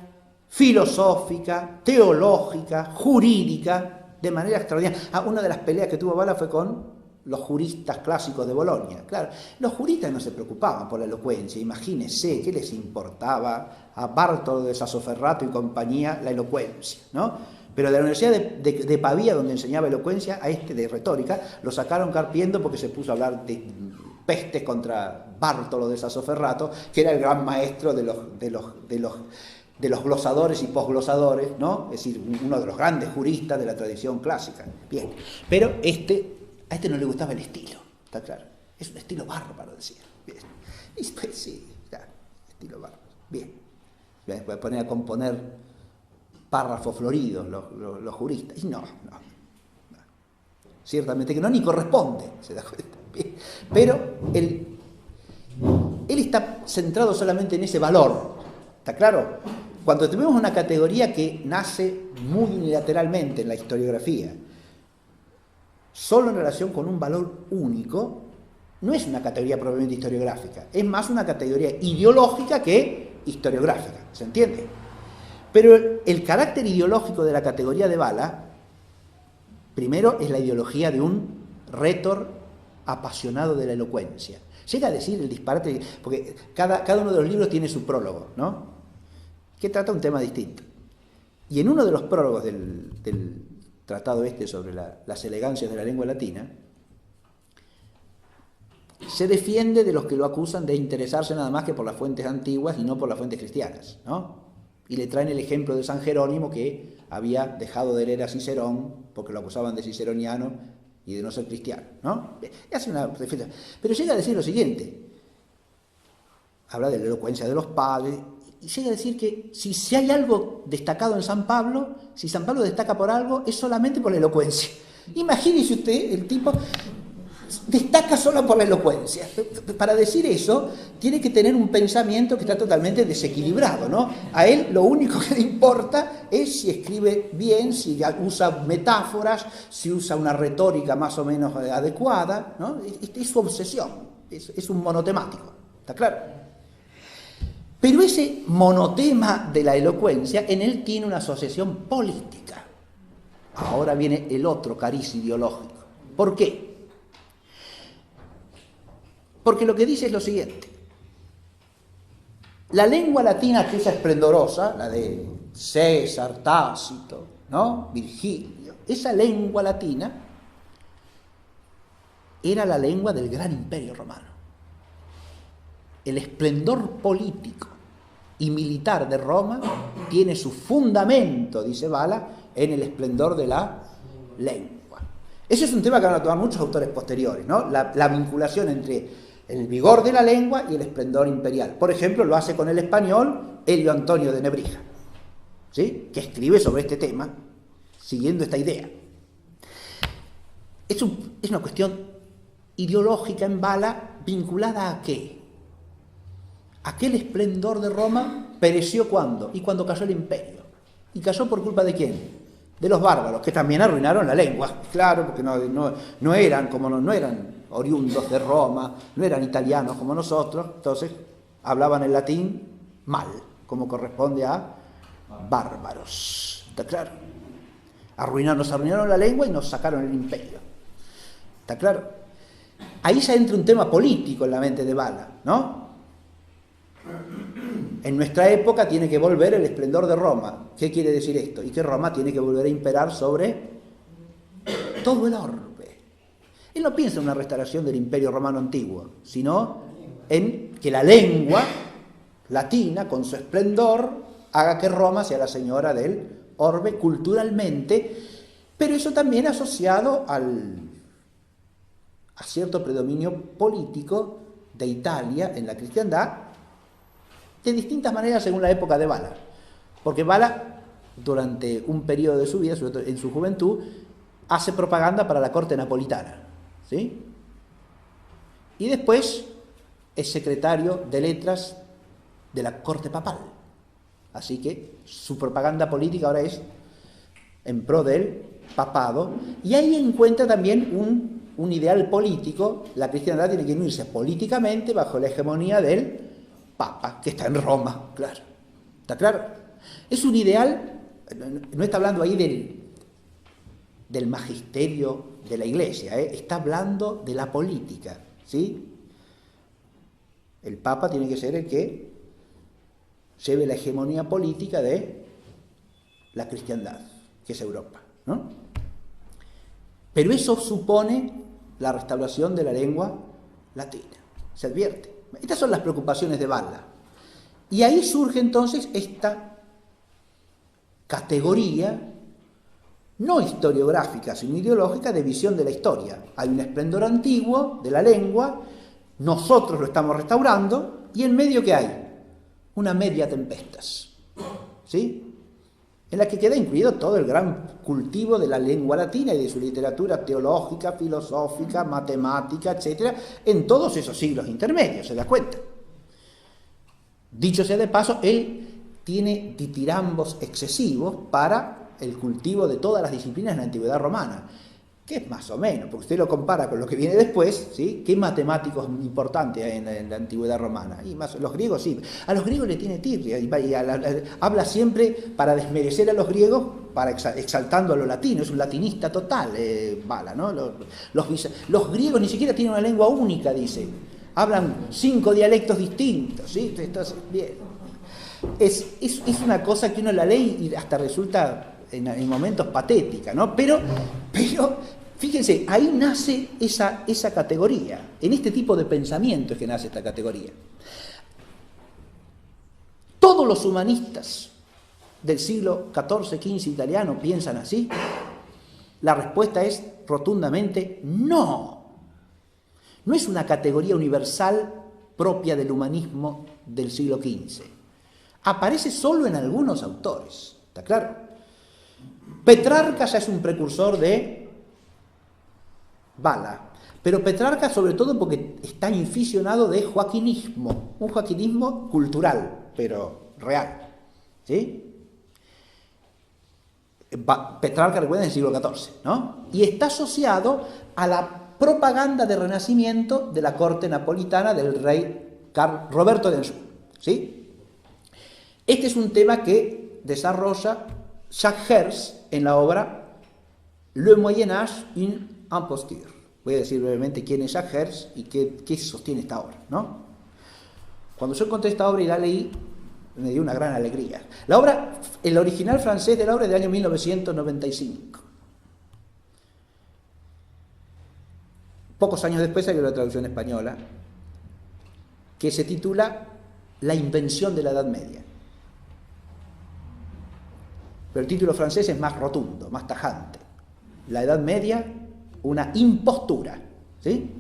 filosófica, teológica, jurídica, de manera extraordinaria. Una de las peleas que tuvo Bala fue con los juristas clásicos de Bolonia. Claro, los juristas no se preocupaban por la elocuencia, imagínense qué les importaba a Bartolo de Sassoferrato y compañía la elocuencia, ¿no? Pero de la Universidad de Pavía, donde enseñaba elocuencia, a de retórica, lo sacaron carpiendo porque se puso a hablar de pestes contra Bartolo de Sassoferrato, que era el gran maestro de los glosadores y posglosadores, ¿no? Es decir, uno de los grandes juristas de la tradición clásica. Bien, pero a este no le gustaba el estilo, está claro. Es un estilo bárbaro, decía. Bien. Y pues sí, claro, estilo bárbaro. Bien. Voy a poner a componer párrafos floridos los juristas. Y no. Ciertamente que no, ni corresponde, se da cuenta. Bien. Pero él está centrado solamente en ese valor, ¿está claro? Cuando tenemos una categoría que nace muy unilateralmente en la historiografía, solo en relación con un valor único, no es una categoría propiamente historiográfica, es más una categoría ideológica que historiográfica, ¿se entiende? Pero el carácter ideológico de la categoría de Bala, primero, es la ideología de un rétor apasionado de la elocuencia. Llega a decir el disparate, porque cada uno de los libros tiene su prólogo, ¿no? Que trata un tema distinto. Y en uno de los prólogos del tratado sobre las elegancias de la lengua latina, se defiende de los que lo acusan de interesarse nada más que por las fuentes antiguas y no por las fuentes cristianas, ¿no? Y le traen el ejemplo de San Jerónimo, que había dejado de leer a Cicerón porque lo acusaban de ciceroniano y de no ser cristiano, ¿no? Y hace una defensa. Pero llega a decir lo siguiente, habla de la elocuencia de los padres, y llega a decir que si hay algo destacado en San Pablo, si San Pablo destaca por algo, es solamente por la elocuencia. Imagínese usted, el tipo destaca solo por la elocuencia. Para decir eso, tiene que tener un pensamiento que está totalmente desequilibrado, ¿no? A él lo único que le importa es si escribe bien, si usa metáforas, si usa una retórica más o menos adecuada, ¿no? Es su obsesión, es un monotemático, ¿está claro? Pero ese monotema de la elocuencia en él tiene una asociación política. Ahora viene el otro cariz ideológico. ¿Por qué? Porque lo que dice es lo siguiente. La lengua latina, aquella esplendorosa, la de César, Tácito, ¿no? Virgilio, esa lengua latina era la lengua del gran imperio romano. El esplendor político y militar de Roma tiene su fundamento, dice Bala, en el esplendor de la lengua. Ese es un tema que van a tomar muchos autores posteriores, ¿no? La vinculación entre el vigor de la lengua y el esplendor imperial. Por ejemplo, lo hace con el español Helio Antonio de Nebrija, ¿sí? Que escribe sobre este tema, siguiendo esta idea. Es una cuestión ideológica en Bala, vinculada ¿a qué? Aquel esplendor de Roma pereció ¿cuándo? Y cuando cayó el imperio. ¿Y cayó por culpa de quién? De los bárbaros, que también arruinaron la lengua. Claro, porque no eran oriundos de Roma, no eran italianos como nosotros, entonces hablaban el latín mal, como corresponde a bárbaros. ¿Está claro? Nos arruinaron la lengua y nos sacaron el imperio. ¿Está claro? Ahí ya entra un tema político en la mente de Bala, ¿no? En nuestra época tiene que volver el esplendor de Roma. ¿Qué quiere decir esto? Y que Roma tiene que volver a imperar sobre todo el orbe. Él no piensa en una restauración del imperio romano antiguo, sino en que la lengua latina, con su esplendor, haga que Roma sea la señora del orbe culturalmente, pero eso también asociado a cierto predominio político de Italia en la cristiandad, de distintas maneras según la época de Bala. Porque Bala, durante un periodo de su vida, sobre todo en su juventud, hace propaganda para la corte napolitana, ¿sí? Y después es secretario de letras de la corte papal. Así que su propaganda política ahora es en pro del papado, y ahí encuentra también un ideal político. La cristiandad tiene que unirse políticamente bajo la hegemonía del Papa, que está en Roma, claro. ¿Está claro? Es un ideal, no está hablando ahí del magisterio de la Iglesia, está hablando de la política, ¿sí? El Papa tiene que ser el que lleve la hegemonía política de la cristiandad, que es Europa, ¿no? Pero eso supone la restauración de la lengua latina, se advierte. Estas son las preocupaciones de Valla. Y ahí surge entonces esta categoría, no historiográfica, sino ideológica, de visión de la historia. Hay un esplendor antiguo de la lengua, nosotros lo estamos restaurando, y en medio ¿qué hay? Una media tempestas, ¿sí? En la que queda incluido todo el gran cultivo de la lengua latina y de su literatura teológica, filosófica, matemática, etcétera, en todos esos siglos intermedios, ¿se da cuenta? Dicho sea de paso, él tiene ditirambos excesivos para el cultivo de todas las disciplinas en la antigüedad romana, que es más o menos, porque usted lo compara con lo que viene después, ¿sí? ¿Qué matemáticos importantes hay en la antigüedad romana? Y más, los griegos sí, a los griegos le tiene tirria, habla siempre para desmerecer a los griegos, exaltando a lo latino, es un latinista total, Valla, ¿no? Los griegos ni siquiera tienen una lengua única, dice, hablan 5 dialectos distintos, ¿sí? Entonces, bien, es una cosa que uno la lee y hasta resulta en momentos patética, ¿no? Pero fíjense, ahí nace esa categoría, en este tipo de pensamiento es que nace esta categoría. ¿Todos los humanistas del siglo XIV, XV italiano piensan así? La respuesta es rotundamente no. No es una categoría universal propia del humanismo del siglo XV. Aparece solo en algunos autores, ¿está claro? Petrarca ya es un precursor de Valla, pero Petrarca sobre todo porque está inficionado de joaquinismo, un joaquinismo cultural, pero real, ¿sí? Petrarca, recuerden, del siglo XIV, ¿no? Y está asociado a la propaganda de renacimiento de la corte napolitana del rey Roberto de Anjou, ¿sí? Este es un tema que desarrolla Jacques Herz en la obra Le Moyen Âge, une imposture. Voy a decir brevemente quién es Jacques Herz y qué sostiene esta obra, ¿no? Cuando yo encontré esta obra y la leí, me dio una gran alegría. La obra, el original francés de la obra es del año 1995. Pocos años después salió la traducción española, que se titula La invención de la Edad Media. Pero el título francés es más rotundo, más tajante. La Edad Media, una impostura, ¿sí?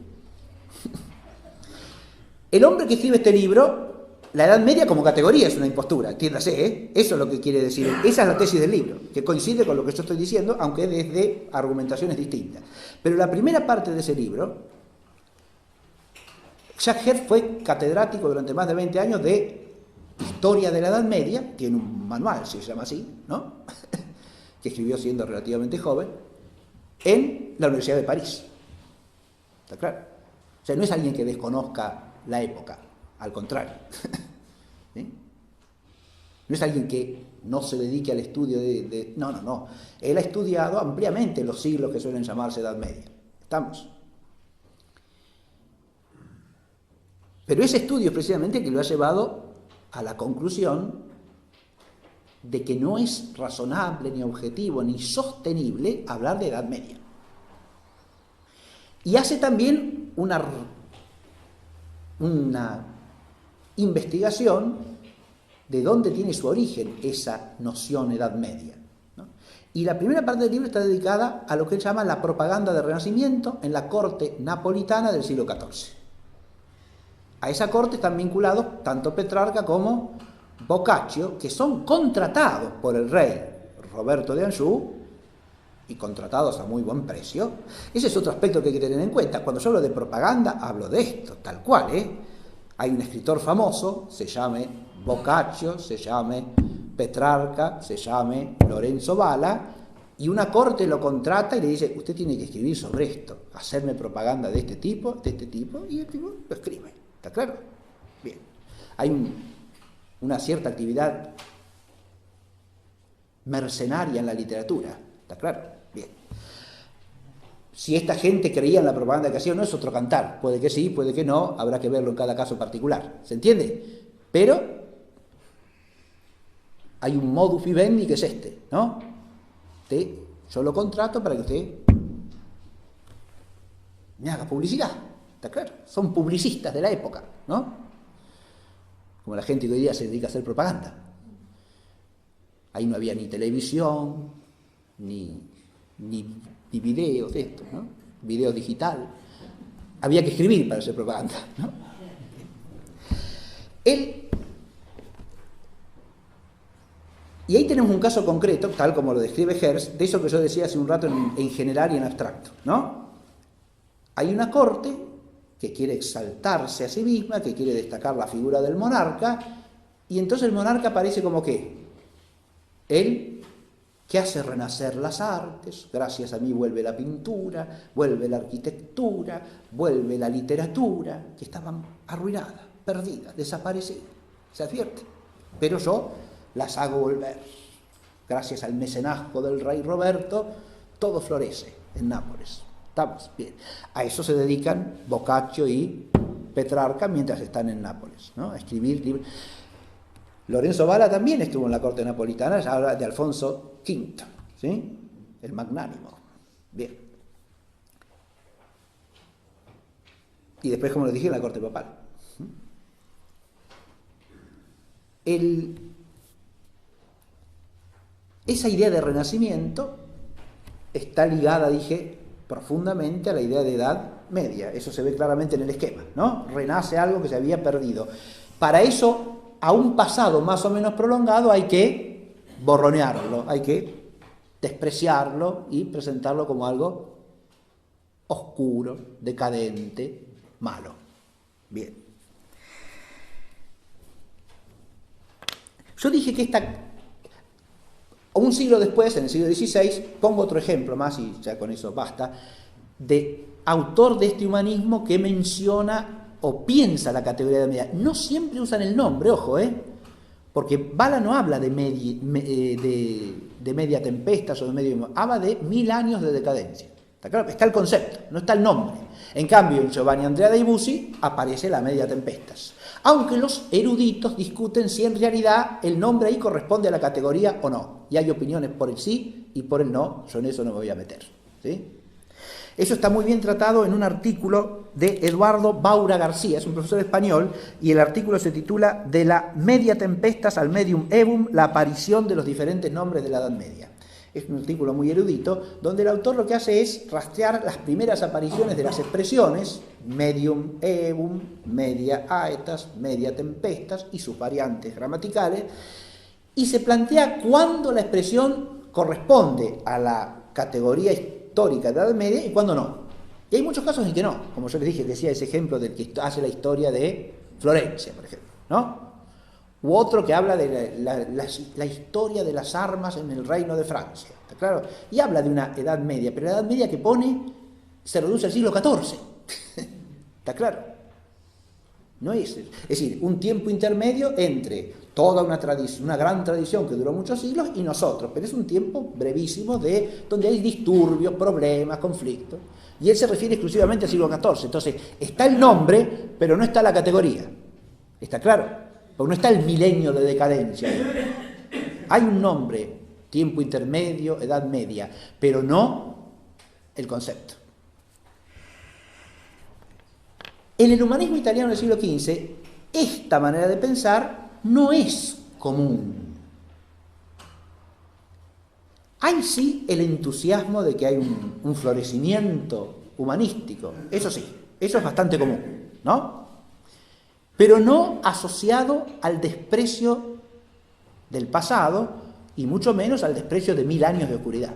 El hombre que escribe este libro, la Edad Media como categoría es una impostura, entiéndase, ¿eh? Eso es lo que quiere decir. Esa es la tesis del libro, que coincide con lo que yo estoy diciendo, aunque desde argumentaciones distintas. Pero la primera parte de ese libro, Jacques Herz fue catedrático durante más de 20 años de Historia de la Edad Media, tiene un manual, se llama así, ¿no? Que escribió siendo relativamente joven, en la Universidad de París. ¿Está claro? O sea, no es alguien que desconozca la época, al contrario. ¿Sí? No es alguien que no se dedique al estudio de... No. Él ha estudiado ampliamente los siglos que suelen llamarse Edad Media. ¿Estamos? Pero ese estudio es precisamente el que lo ha llevado a la conclusión de que no es razonable, ni objetivo, ni sostenible hablar de Edad Media. Y hace también una investigación de dónde tiene su origen esa noción Edad Media, ¿no? Y la primera parte del libro está dedicada a lo que él llama la propaganda del Renacimiento en la corte napolitana del siglo XIV. A esa corte están vinculados tanto Petrarca como Boccaccio, que son contratados por el rey Roberto de Anjou y contratados a muy buen precio. Ese es otro aspecto que hay que tener en cuenta. Cuando yo hablo de propaganda, hablo de esto, tal cual, ¿eh? Hay un escritor famoso, se llame Boccaccio, se llame Petrarca, se llame Lorenzo Valla, y una corte lo contrata y le dice, usted tiene que escribir sobre esto, hacerme propaganda de este tipo, y el tipo lo escribe. ¿Está claro? Bien. Hay una cierta actividad mercenaria en la literatura. ¿Está claro? Bien. Si esta gente creía en la propaganda que hacía, no es otro cantar. Puede que sí, puede que no, habrá que verlo en cada caso particular. ¿Se entiende? Pero hay un modus vivendi que es este, ¿no? Yo lo contrato para que usted me haga publicidad. ¿Está claro? Son publicistas de la época, ¿no? Como la gente que hoy día se dedica a hacer propaganda. Ahí no había ni televisión, ni videos de esto, ¿no? Video digital. Había que escribir para hacer propaganda, ¿no? Y ahí tenemos un caso concreto, tal como lo describe Hertz, de eso que yo decía hace un rato en general y en abstracto, ¿no? Hay una corte que quiere exaltarse a sí misma, que quiere destacar la figura del monarca, y entonces el monarca aparece como ¿qué? Él que hace renacer las artes, gracias a mí vuelve la pintura, vuelve la arquitectura, vuelve la literatura, que estaban arruinadas, perdidas, desaparecidas, ¿se advierte? Pero yo las hago volver. Gracias al mecenazgo del rey Roberto, todo florece en Nápoles. ¿Estamos? Bien. A eso se dedican Boccaccio y Petrarca mientras están en Nápoles, ¿no? A escribir libros. Lorenzo Valla también estuvo en la corte napolitana, ya habla de Alfonso V, ¿sí? El magnánimo. Bien. Y después, como les dije, en la corte papal. Esa idea de renacimiento está ligada, dije, profundamente a la idea de Edad Media. Eso se ve claramente en el esquema, ¿no? Renace algo que se había perdido. Para eso, a un pasado más o menos prolongado, hay que borronearlo, hay que despreciarlo y presentarlo como algo oscuro, decadente, malo. Bien. Yo dije que un siglo después, en el siglo XVI, pongo otro ejemplo más y ya con eso basta, de autor de este humanismo que menciona o piensa la categoría de media. No siempre usan el nombre, ojo, porque Valla no habla de media tempestas o de medio, habla de 1000 años de decadencia. ¿Está claro? Está el concepto, no está el nombre. En cambio, en Giovanni Andrea dei Bussi aparece la media tempestas. Aunque los eruditos discuten si en realidad el nombre ahí corresponde a la categoría o no. Y hay opiniones por el sí y por el no, yo en eso no me voy a meter, ¿sí? Eso está muy bien tratado en un artículo de Eduardo Baura García, es un profesor español, y el artículo se titula De la media tempestas al medium evum, la aparición de los diferentes nombres de la Edad Media. Es un artículo muy erudito, donde el autor lo que hace es rastrear las primeras apariciones de las expresiones medium evum, media aetas, media tempestas y sus variantes gramaticales, y se plantea cuándo la expresión corresponde a la categoría histórica de la Edad Media y cuándo no. Y hay muchos casos en que no, como yo les dije, decía ese ejemplo del que hace la historia de Florencia, por ejemplo, ¿no? U otro que habla de la historia de las armas en el reino de Francia, ¿está claro? Y habla de una Edad Media, pero la Edad Media que pone se reduce al siglo XIV, ¿está claro? No es decir, un tiempo intermedio entre toda una gran tradición que duró muchos siglos y nosotros, pero es un tiempo brevísimo donde hay disturbios, problemas, conflictos. Y él se refiere exclusivamente al siglo XIV. Entonces, está el nombre, pero no está la categoría. ¿Está claro? Porque no está el milenio de decadencia. Hay un nombre, tiempo intermedio, Edad Media, pero no el concepto. En el humanismo italiano del siglo XV, esta manera de pensar no es común. Hay sí el entusiasmo de que hay un florecimiento humanístico, eso sí, eso es bastante común, ¿no? Pero no asociado al desprecio del pasado y mucho menos al desprecio de 1000 años de oscuridad.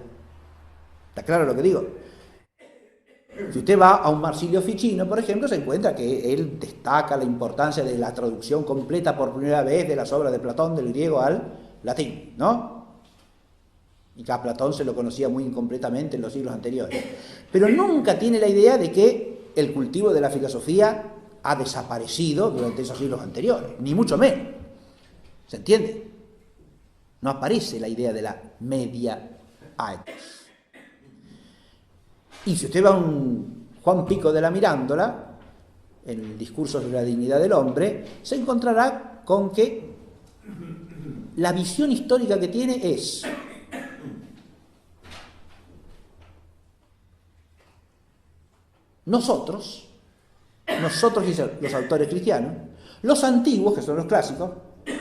¿Está claro lo que digo? Si usted va a un Marsilio Ficino, por ejemplo, se encuentra que él destaca la importancia de la traducción completa por primera vez de las obras de Platón del griego al latín, ¿no? Y que a Platón se lo conocía muy incompletamente en los siglos anteriores. Pero nunca tiene la idea de que el cultivo de la filosofía ha desaparecido durante esos siglos anteriores, ni mucho menos. ¿Se entiende? No aparece la idea de la media aetos. Y si usted va a un Juan Pico de la Mirándola, en el discurso sobre la dignidad del hombre, se encontrará con que la visión histórica que tiene es nosotros dicen los autores cristianos, los antiguos, que son los clásicos,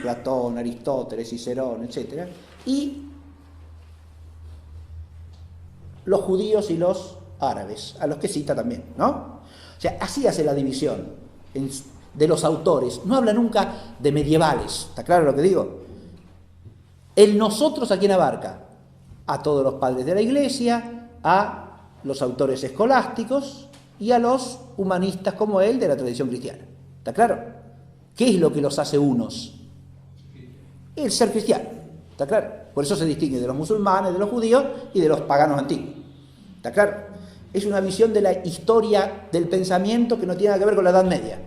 Platón, Aristóteles, Cicerón, etc., y los judíos y los árabes, a los que cita también, ¿no? O sea, así hace la división de los autores. No habla nunca de medievales, ¿está claro lo que digo? El nosotros, ¿a quién abarca? A todos los padres de la Iglesia, a los autores escolásticos y a los humanistas como él de la tradición cristiana. ¿Está claro? ¿Qué es lo que los hace unos? El ser cristiano. ¿Está claro? Por eso se distingue de los musulmanes, de los judíos y de los paganos antiguos. ¿Está claro? Es una visión de la historia del pensamiento que no tiene nada que ver con la Edad Media.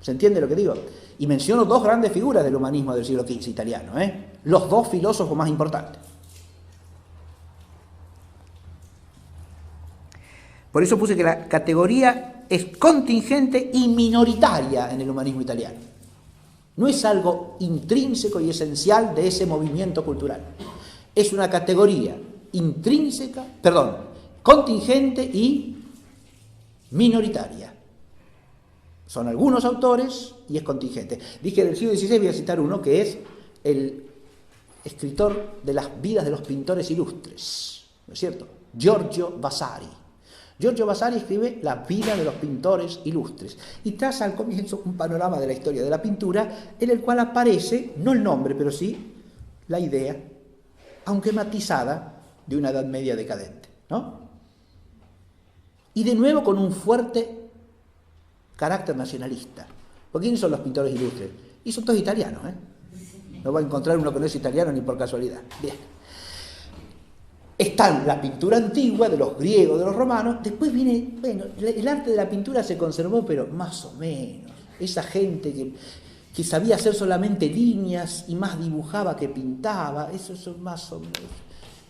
¿Se entiende lo que digo? Y menciono dos grandes figuras del humanismo del siglo XV italiano, los dos filósofos más importantes. Por eso puse que la categoría es contingente y minoritaria en el humanismo italiano. No es algo intrínseco y esencial de ese movimiento cultural. Es una categoría contingente y minoritaria. Son algunos autores y es contingente. Dije del siglo XVI, voy a citar uno que es el escritor de las vidas de los pintores ilustres, ¿no es cierto? Giorgio Vasari. Giorgio Vasari escribe la vida de los pintores ilustres y traza al comienzo un panorama de la historia de la pintura en el cual aparece, no el nombre, pero sí la idea, aunque matizada, de una Edad Media decadente, ¿no? Y de nuevo con un fuerte carácter nacionalista. ¿Por quiénes son los pintores ilustres? Y son todos italianos, No va a encontrar uno que no es italiano ni por casualidad. Bien. Está la pintura antigua de los griegos, de los romanos. Después viene, el arte de la pintura se conservó, pero más o menos. Esa gente que sabía hacer solamente líneas y más dibujaba que pintaba, eso más o menos.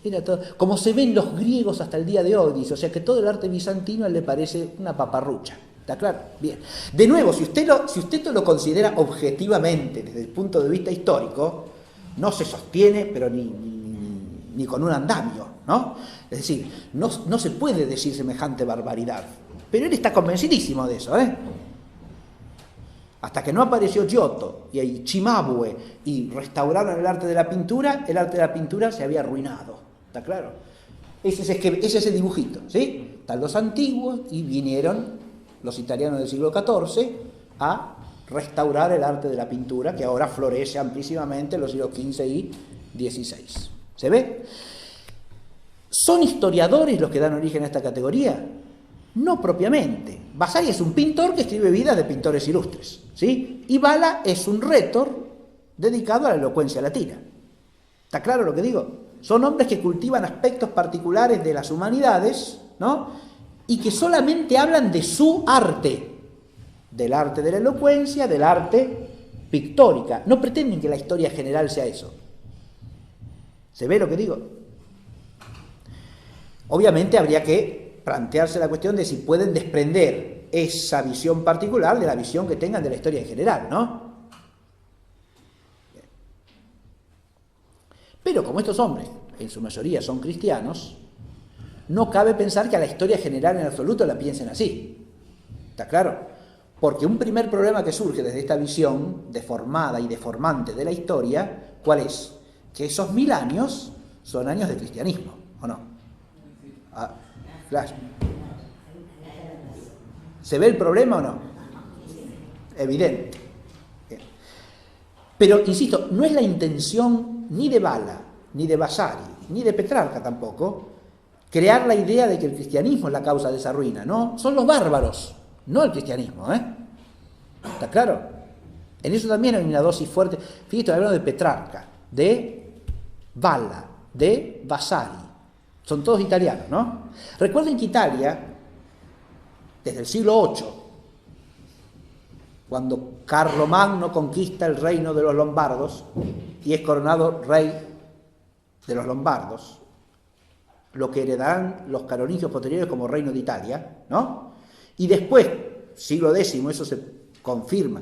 Era todo, como se ven los griegos hasta el día de hoy, dice, o sea que todo el arte bizantino a él le parece una paparrucha. ¿Está claro? Bien. De nuevo, si usted lo considera objetivamente desde el punto de vista histórico, no se sostiene, pero ni con un andamio, ¿no? Es decir, no se puede decir semejante barbaridad. Pero él está convencidísimo de eso, Hasta que no apareció Giotto y Cimabue y restauraron el arte de la pintura se había arruinado. ¿Está claro? Ese es ese dibujito, ¿sí? Están los antiguos y vinieron los italianos del siglo XIV a restaurar el arte de la pintura que ahora florece amplísimamente en los siglos XV y XVI. ¿Se ve? ¿Son historiadores los que dan origen a esta categoría? No propiamente. Vasari es un pintor que escribe vidas de pintores ilustres, ¿sí? Y Valla es un rétor dedicado a la elocuencia latina. ¿Está claro lo que digo? Son hombres que cultivan aspectos particulares de las humanidades, ¿no? Y que solamente hablan de su arte, del arte de la elocuencia, del arte pictórica. No pretenden que la historia general sea eso. ¿Se ve lo que digo? Obviamente habría que plantearse la cuestión de si pueden desprender esa visión particular de la visión que tengan de la historia en general, ¿no? Pero como estos hombres, en su mayoría, son cristianos, no cabe pensar que a la historia general en absoluto la piensen así. ¿Está claro? Porque un primer problema que surge desde esta visión deformada y deformante de la historia, ¿cuál es? Que esos 1000 años son años de cristianismo, ¿o no? Claro. ¿Se ve el problema o no? Evidente. Bien. Pero, insisto, no es la intención ni de Valla, ni de Vasari, ni de Petrarca tampoco, crear la idea de que el cristianismo es la causa de esa ruina. No, son los bárbaros, no el cristianismo, ¿eh? ¿Está claro? En eso también hay una dosis fuerte. Fíjate, estoy hablando de Petrarca, de Valla, de Vasari. Son todos italianos, ¿no? Recuerden que Italia, desde el siglo VIII, cuando Carlomagno conquista el reino de los lombardos y es coronado rey de los lombardos, lo que heredarán los carolingios posteriores como reino de Italia, ¿no? Y después, siglo X, eso se confirma.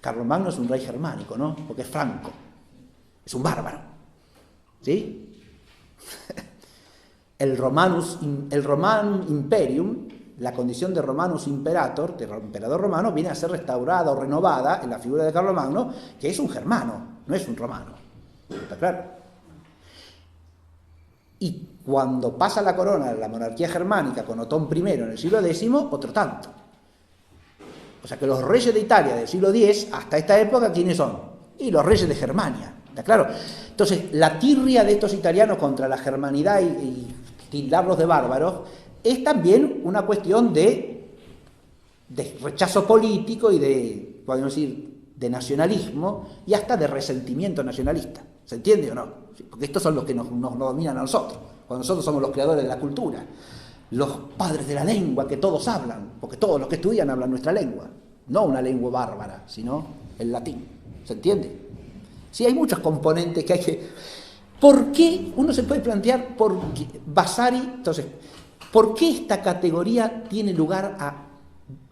Carlomagno es un rey germánico, ¿no? Porque es franco, es un bárbaro, ¿sí? El Romanum Imperium, la condición de Romanus Imperator, de emperador romano, viene a ser restaurada o renovada en la figura de Carlomagno, que es un germano, no es un romano. ¿Está claro? Y cuando pasa la corona de la monarquía germánica con Otón I en el siglo X, otro tanto. O sea que los reyes de Italia del siglo X, hasta esta época, ¿quiénes son? Y los reyes de Germania, ¿está claro? Entonces, la tirria de estos italianos contra la germanidad y tildarlos de bárbaros es también una cuestión de rechazo político y de, podemos decir, de nacionalismo y hasta de resentimiento nacionalista. ¿Se entiende o no? Porque estos son los que nos dominan a nosotros, cuando nosotros somos los creadores de la cultura, los padres de la lengua que todos hablan, porque todos los que estudian hablan nuestra lengua, no una lengua bárbara, sino el latín. ¿Se entiende? Sí, hay muchos componentes que hay que... ¿Por qué? Uno se puede plantear por qué Vasari, entonces, ¿por qué esta categoría tiene lugar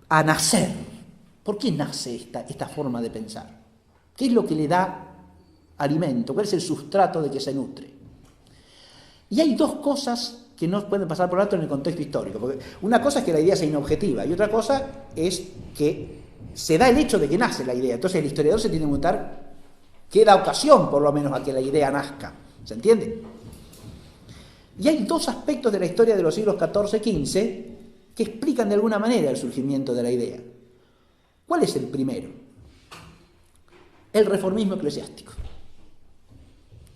a nacer? ¿Por qué nace esta forma de pensar? ¿Qué es lo que le da alimento? ¿Cuál es el sustrato de que se nutre? Y hay dos cosas que no pueden pasar por alto en el contexto histórico. Porque una cosa es que la idea sea inobjetiva y otra cosa es que se da el hecho de que nace la idea. Entonces el historiador se tiene que preguntar qué da ocasión, por lo menos, a que la idea nazca. ¿Se entiende? Y hay dos aspectos de la historia de los siglos XIV-XV que explican de alguna manera el surgimiento de la idea. ¿Cuál es el primero? El reformismo eclesiástico.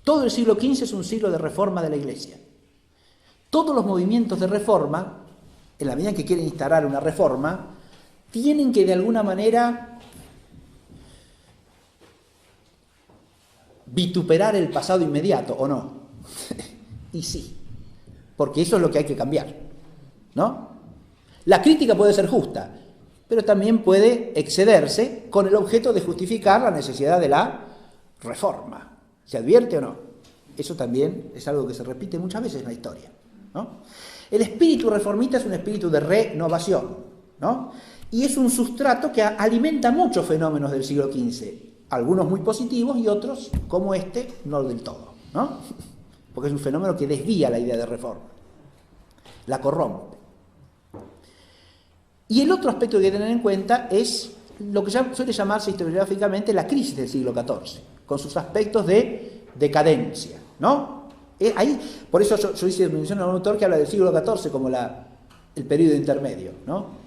Todo el siglo XV es un siglo de reforma de la Iglesia. Todos los movimientos de reforma, en la medida en que quieren instalar una reforma, tienen que de alguna manera vituperar el pasado inmediato, ¿o no? Y sí, porque eso es lo que hay que cambiar, ¿no? La crítica puede ser justa, pero también puede excederse con el objeto de justificar la necesidad de la reforma. ¿Se advierte o no? Eso también es algo que se repite muchas veces en la historia, ¿no? El espíritu reformista es un espíritu de renovación, ¿no? Y es un sustrato que alimenta muchos fenómenos del siglo XV, algunos muy positivos y otros, como este, no del todo, ¿no? Porque es un fenómeno que desvía la idea de reforma, la corrompe. Y el otro aspecto que hay que tener en cuenta es lo que suele llamarse historiográficamente la crisis del siglo XIV, con sus aspectos de decadencia, ¿no? Ahí, por eso yo hice mención a un autor que habla del siglo XIV como el periodo intermedio, ¿no?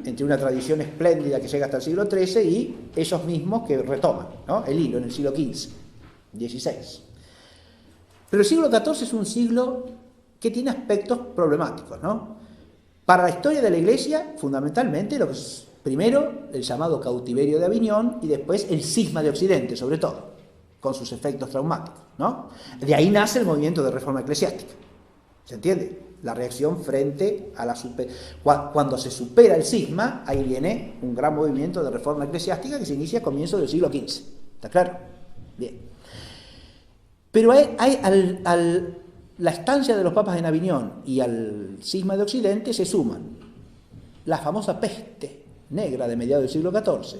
Entre una tradición espléndida que llega hasta el siglo XIII y ellos mismos que retoman, ¿no?, el hilo en el siglo XV, XVI. Pero el siglo XIV es un siglo que tiene aspectos problemáticos, ¿no? Para la historia de la Iglesia, fundamentalmente, lo que es primero el llamado cautiverio de Aviñón y después el cisma de Occidente, sobre todo, con sus efectos traumáticos, ¿no? De ahí nace el movimiento de reforma eclesiástica. ¿Se entiende? La reacción frente a la cuando se supera el cisma, ahí viene un gran movimiento de reforma eclesiástica que se inicia a comienzos del siglo XV. ¿Está claro? Bien. Pero la estancia de los papas en Aviñón y al cisma de Occidente se suman la famosa peste negra de mediados del siglo XIV,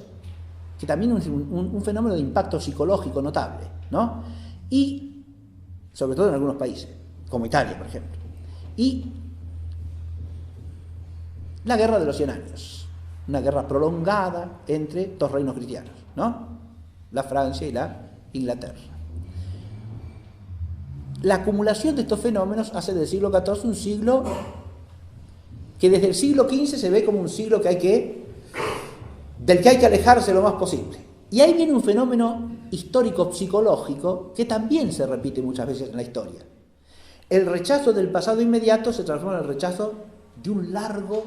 que también es un fenómeno de impacto psicológico notable, ¿no? Y, sobre todo en algunos países, como Italia, por ejemplo. Y la guerra de los 100 años, una guerra prolongada entre dos reinos cristianos, ¿no? La Francia y la Inglaterra. La acumulación de estos fenómenos hace del siglo XIV un siglo que desde el siglo XV se ve como un siglo del que hay que alejarse lo más posible. Y ahí viene un fenómeno histórico-psicológico que también se repite muchas veces en la historia. el rechazo del pasado inmediato se transforma en el rechazo de un largo,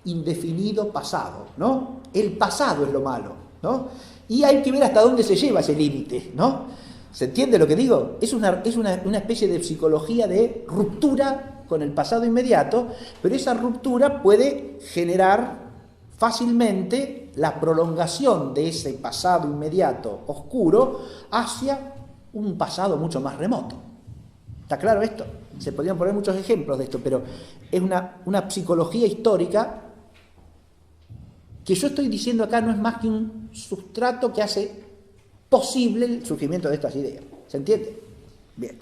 indefinido pasado, ¿no? El pasado es lo malo, ¿no? Y hay que ver hasta dónde se lleva ese límite, ¿no? ¿Se entiende lo que digo? Es una especie de psicología de ruptura con el pasado inmediato, pero esa ruptura puede generar fácilmente la prolongación de ese pasado inmediato oscuro hacia un pasado mucho más remoto. ¿Está claro esto? Se podrían poner muchos ejemplos de esto, pero es una psicología histórica que yo estoy diciendo acá no es más que un sustrato que hace posible el surgimiento de estas ideas. ¿Se entiende? Bien.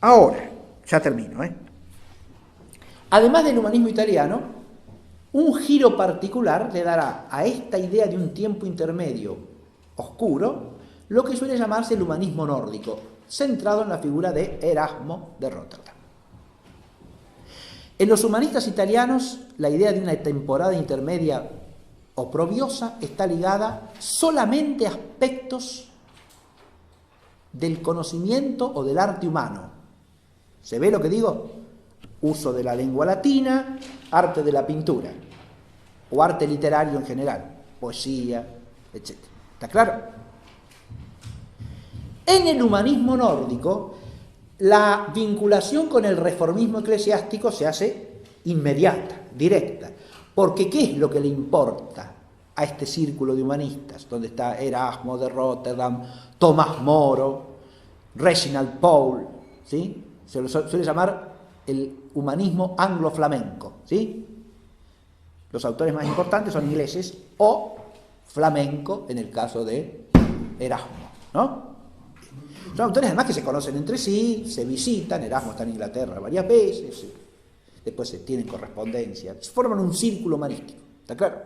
Ahora, ya termino, Además del humanismo italiano, un giro particular le dará a esta idea de un tiempo intermedio oscuro lo que suele llamarse el humanismo nórdico, centrado en la figura de Erasmo de Rotterdam. En los humanistas italianos, la idea de una temporada intermedia oprobiosa está ligada solamente a aspectos del conocimiento o del arte humano. ¿Se ve lo que digo? Uso de la lengua latina, arte de la pintura, o arte literario en general, poesía, etc. ¿Está claro? En el humanismo nórdico, la vinculación con el reformismo eclesiástico se hace inmediata, directa, porque ¿qué es lo que le importa a este círculo de humanistas, donde está Erasmo de Rotterdam, Tomás Moro, Reginald Paul, ¿sí? Se lo suele llamar el humanismo anglo-flamenco, ¿sí? Los autores más importantes son ingleses o flamenco en el caso de Erasmo, ¿no? Son autores además que se conocen entre sí, se visitan, Erasmo está en Inglaterra varias veces, después se tienen correspondencia, forman un círculo humanístico, ¿está claro?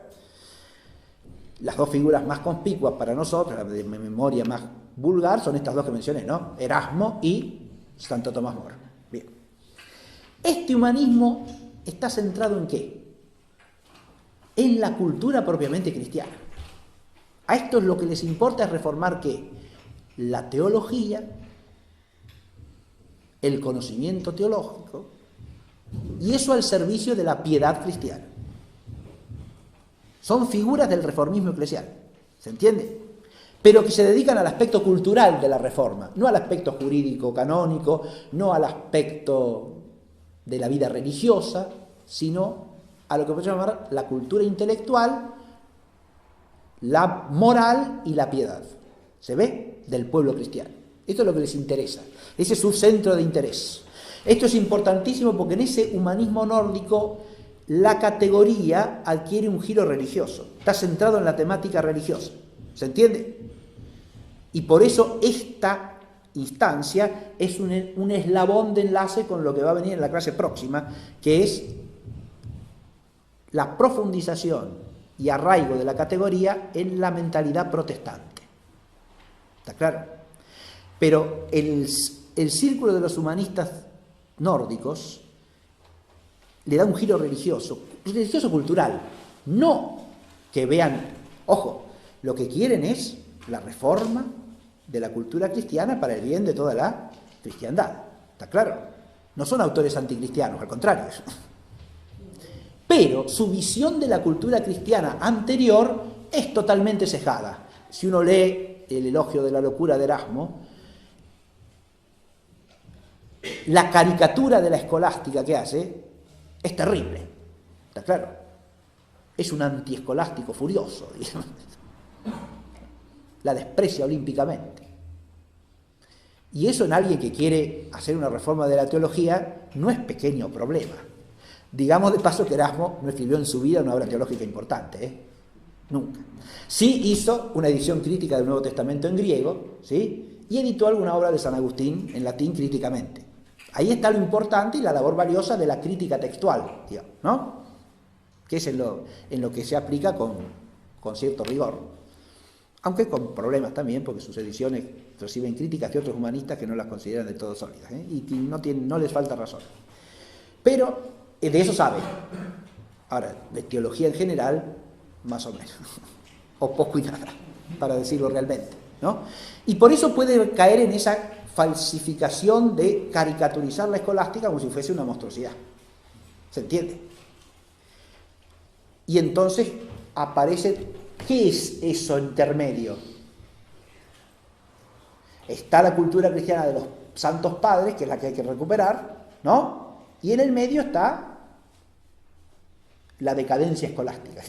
Las dos figuras más conspicuas para nosotros, de memoria más vulgar, son estas dos que mencioné, ¿no? Erasmo y Santo Tomás Moro. Bien. Este humanismo está centrado ¿en qué? En la cultura propiamente cristiana. A estos lo que les importa es reformar ¿qué? La teología, el conocimiento teológico, y eso al servicio de la piedad cristiana. Son figuras del reformismo eclesial, ¿se entiende? Pero que se dedican al aspecto cultural de la reforma, no al aspecto jurídico canónico, no al aspecto de la vida religiosa, sino a lo que podemos llamar la cultura intelectual, la moral y la piedad. ¿Se ve? Del pueblo cristiano. Esto es lo que les interesa. Ese es su centro de interés. Esto es importantísimo porque en ese humanismo nórdico la categoría adquiere un giro religioso. Está centrado en la temática religiosa. ¿Se entiende? Y por eso esta instancia es un eslabón de enlace con lo que va a venir en la clase próxima, que es la profundización y arraigo de la categoría en la mentalidad protestante. ¿Está claro? Pero el círculo de los humanistas nórdicos le da un giro religioso cultural. No que vean, ojo, lo que quieren es la reforma de la cultura cristiana para el bien de toda la cristiandad. ¿Está claro? No son autores anticristianos, al contrario. Pero su visión de la cultura cristiana anterior es totalmente cejada. Si uno lee el elogio de la locura de Erasmo, la caricatura de la escolástica que hace es terrible. ¿Está claro? Es un antiescolástico furioso, digamos. La desprecia olímpicamente. Y eso en alguien que quiere hacer una reforma de la teología no es pequeño problema. Digamos de paso que Erasmo no escribió en su vida una obra teológica importante, nunca. Sí hizo una edición crítica del Nuevo Testamento en griego, ¿sí? Y editó alguna obra de San Agustín en latín críticamente. Ahí está lo importante y la labor valiosa de la crítica textual, digamos, ¿no? Que es en lo que se aplica con cierto rigor. Aunque con problemas también, porque sus ediciones reciben críticas de otros humanistas que no las consideran del todo sólidas, y que no les falta razón. Pero de eso sabe. Ahora, de teología en general, más o menos, o poco y nada, para decirlo realmente, ¿no? Y por eso puede caer en esa falsificación de caricaturizar la escolástica como si fuese una monstruosidad. ¿Se entiende? Y entonces aparece, ¿qué es eso intermedio? Está la cultura cristiana de los santos padres, que es la que hay que recuperar, ¿no? Y en el medio está la decadencia escolástica.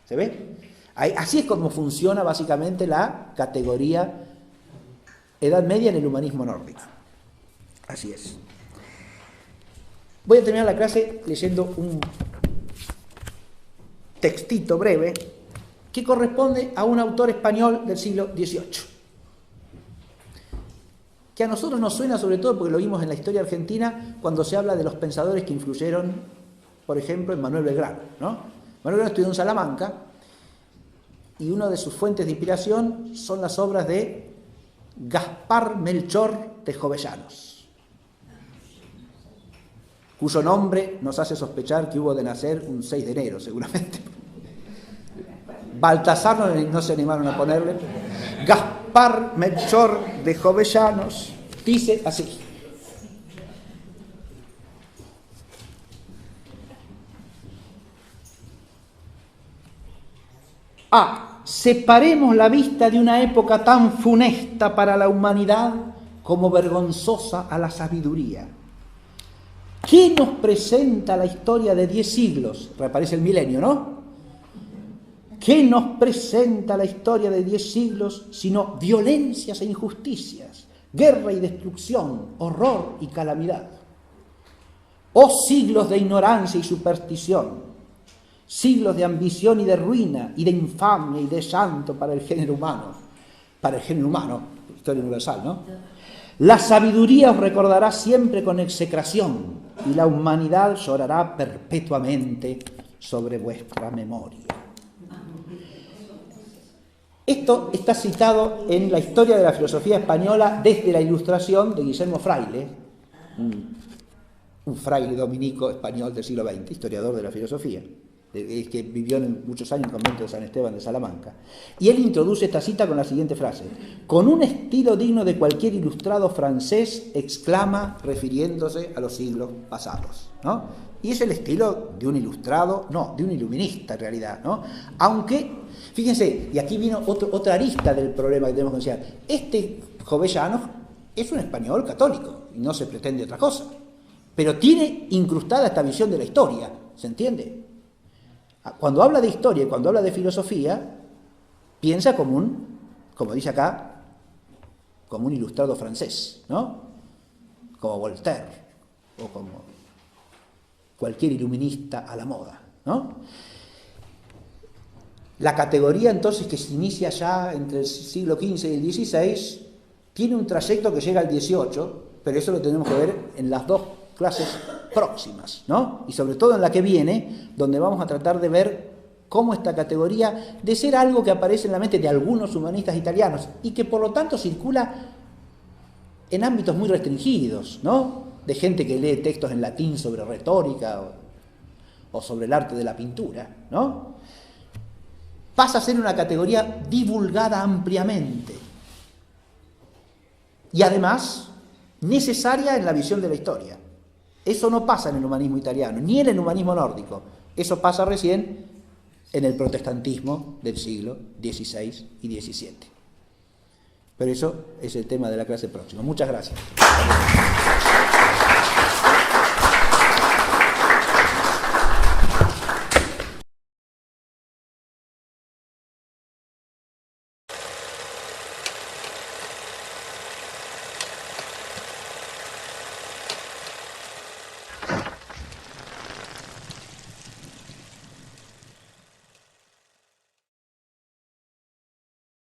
¿Se ve? Así es como funciona básicamente la categoría Edad Media en el humanismo nórdico. Así es. Voy a terminar la clase leyendo un textito breve que corresponde a un autor español del siglo XVIII, que a nosotros nos suena sobre todo porque lo vimos en la historia argentina cuando se habla de los pensadores que influyeron, por ejemplo, en Manuel Belgrano, ¿no? Manuel Belgrano estudió en Salamanca y una de sus fuentes de inspiración son las obras de Gaspar Melchor de Jovellanos, cuyo nombre nos hace sospechar que hubo de nacer un 6 de enero, seguramente. Baltasar no se animaron a ponerle. Gaspar Melchor de Jovellanos dice así: separemos la vista de una época tan funesta para la humanidad como vergonzosa a la sabiduría. ¿Qué nos presenta la historia de 10 siglos? Reaparece el milenio, ¿no? ¿Qué nos presenta la historia de 10 siglos sino violencias e injusticias, guerra y destrucción, horror y calamidad? Oh siglos de ignorancia y superstición, siglos de ambición y de ruina, y de infamia y de llanto para el género humano, historia universal, ¿no? La sabiduría os recordará siempre con execración, y la humanidad llorará perpetuamente sobre vuestra memoria. Esto está citado en la historia de la filosofía española desde la Ilustración de Guillermo Fraile, un fraile dominico español del siglo XX, historiador de la filosofía, que vivió muchos años en el convento de San Esteban de Salamanca. Y él introduce esta cita con la siguiente frase: con un estilo digno de cualquier ilustrado francés, exclama, refiriéndose a los siglos pasados, ¿no? Y es el estilo de un ilustrado, no, de un iluminista en realidad, ¿no? Aunque, fíjense, y aquí vino otra arista del problema que tenemos que considerar. Este Jovellanos es un español católico, y no se pretende otra cosa, pero tiene incrustada esta visión de la historia, ¿se entiende? Cuando habla de historia y cuando habla de filosofía, piensa como dice acá, como un ilustrado francés, ¿no? Como Voltaire, o como cualquier iluminista a la moda, ¿no? La categoría entonces que se inicia ya entre el siglo XV y el XVI tiene un trayecto que llega al XVIII, pero eso lo tenemos que ver en las dos clases próximas, ¿no? Y sobre todo en la que viene, donde vamos a tratar de ver cómo esta categoría, de ser algo que aparece en la mente de algunos humanistas italianos y que por lo tanto circula en ámbitos muy restringidos, ¿no? De gente que lee textos en latín sobre retórica o sobre el arte de la pintura, ¿no? Pasa a ser una categoría divulgada ampliamente y además necesaria en la visión de la historia. Eso no pasa en el humanismo italiano, ni en el humanismo nórdico. Eso pasa recién en el protestantismo del siglo XVI y XVII. Pero eso es el tema de la clase próxima. Muchas gracias.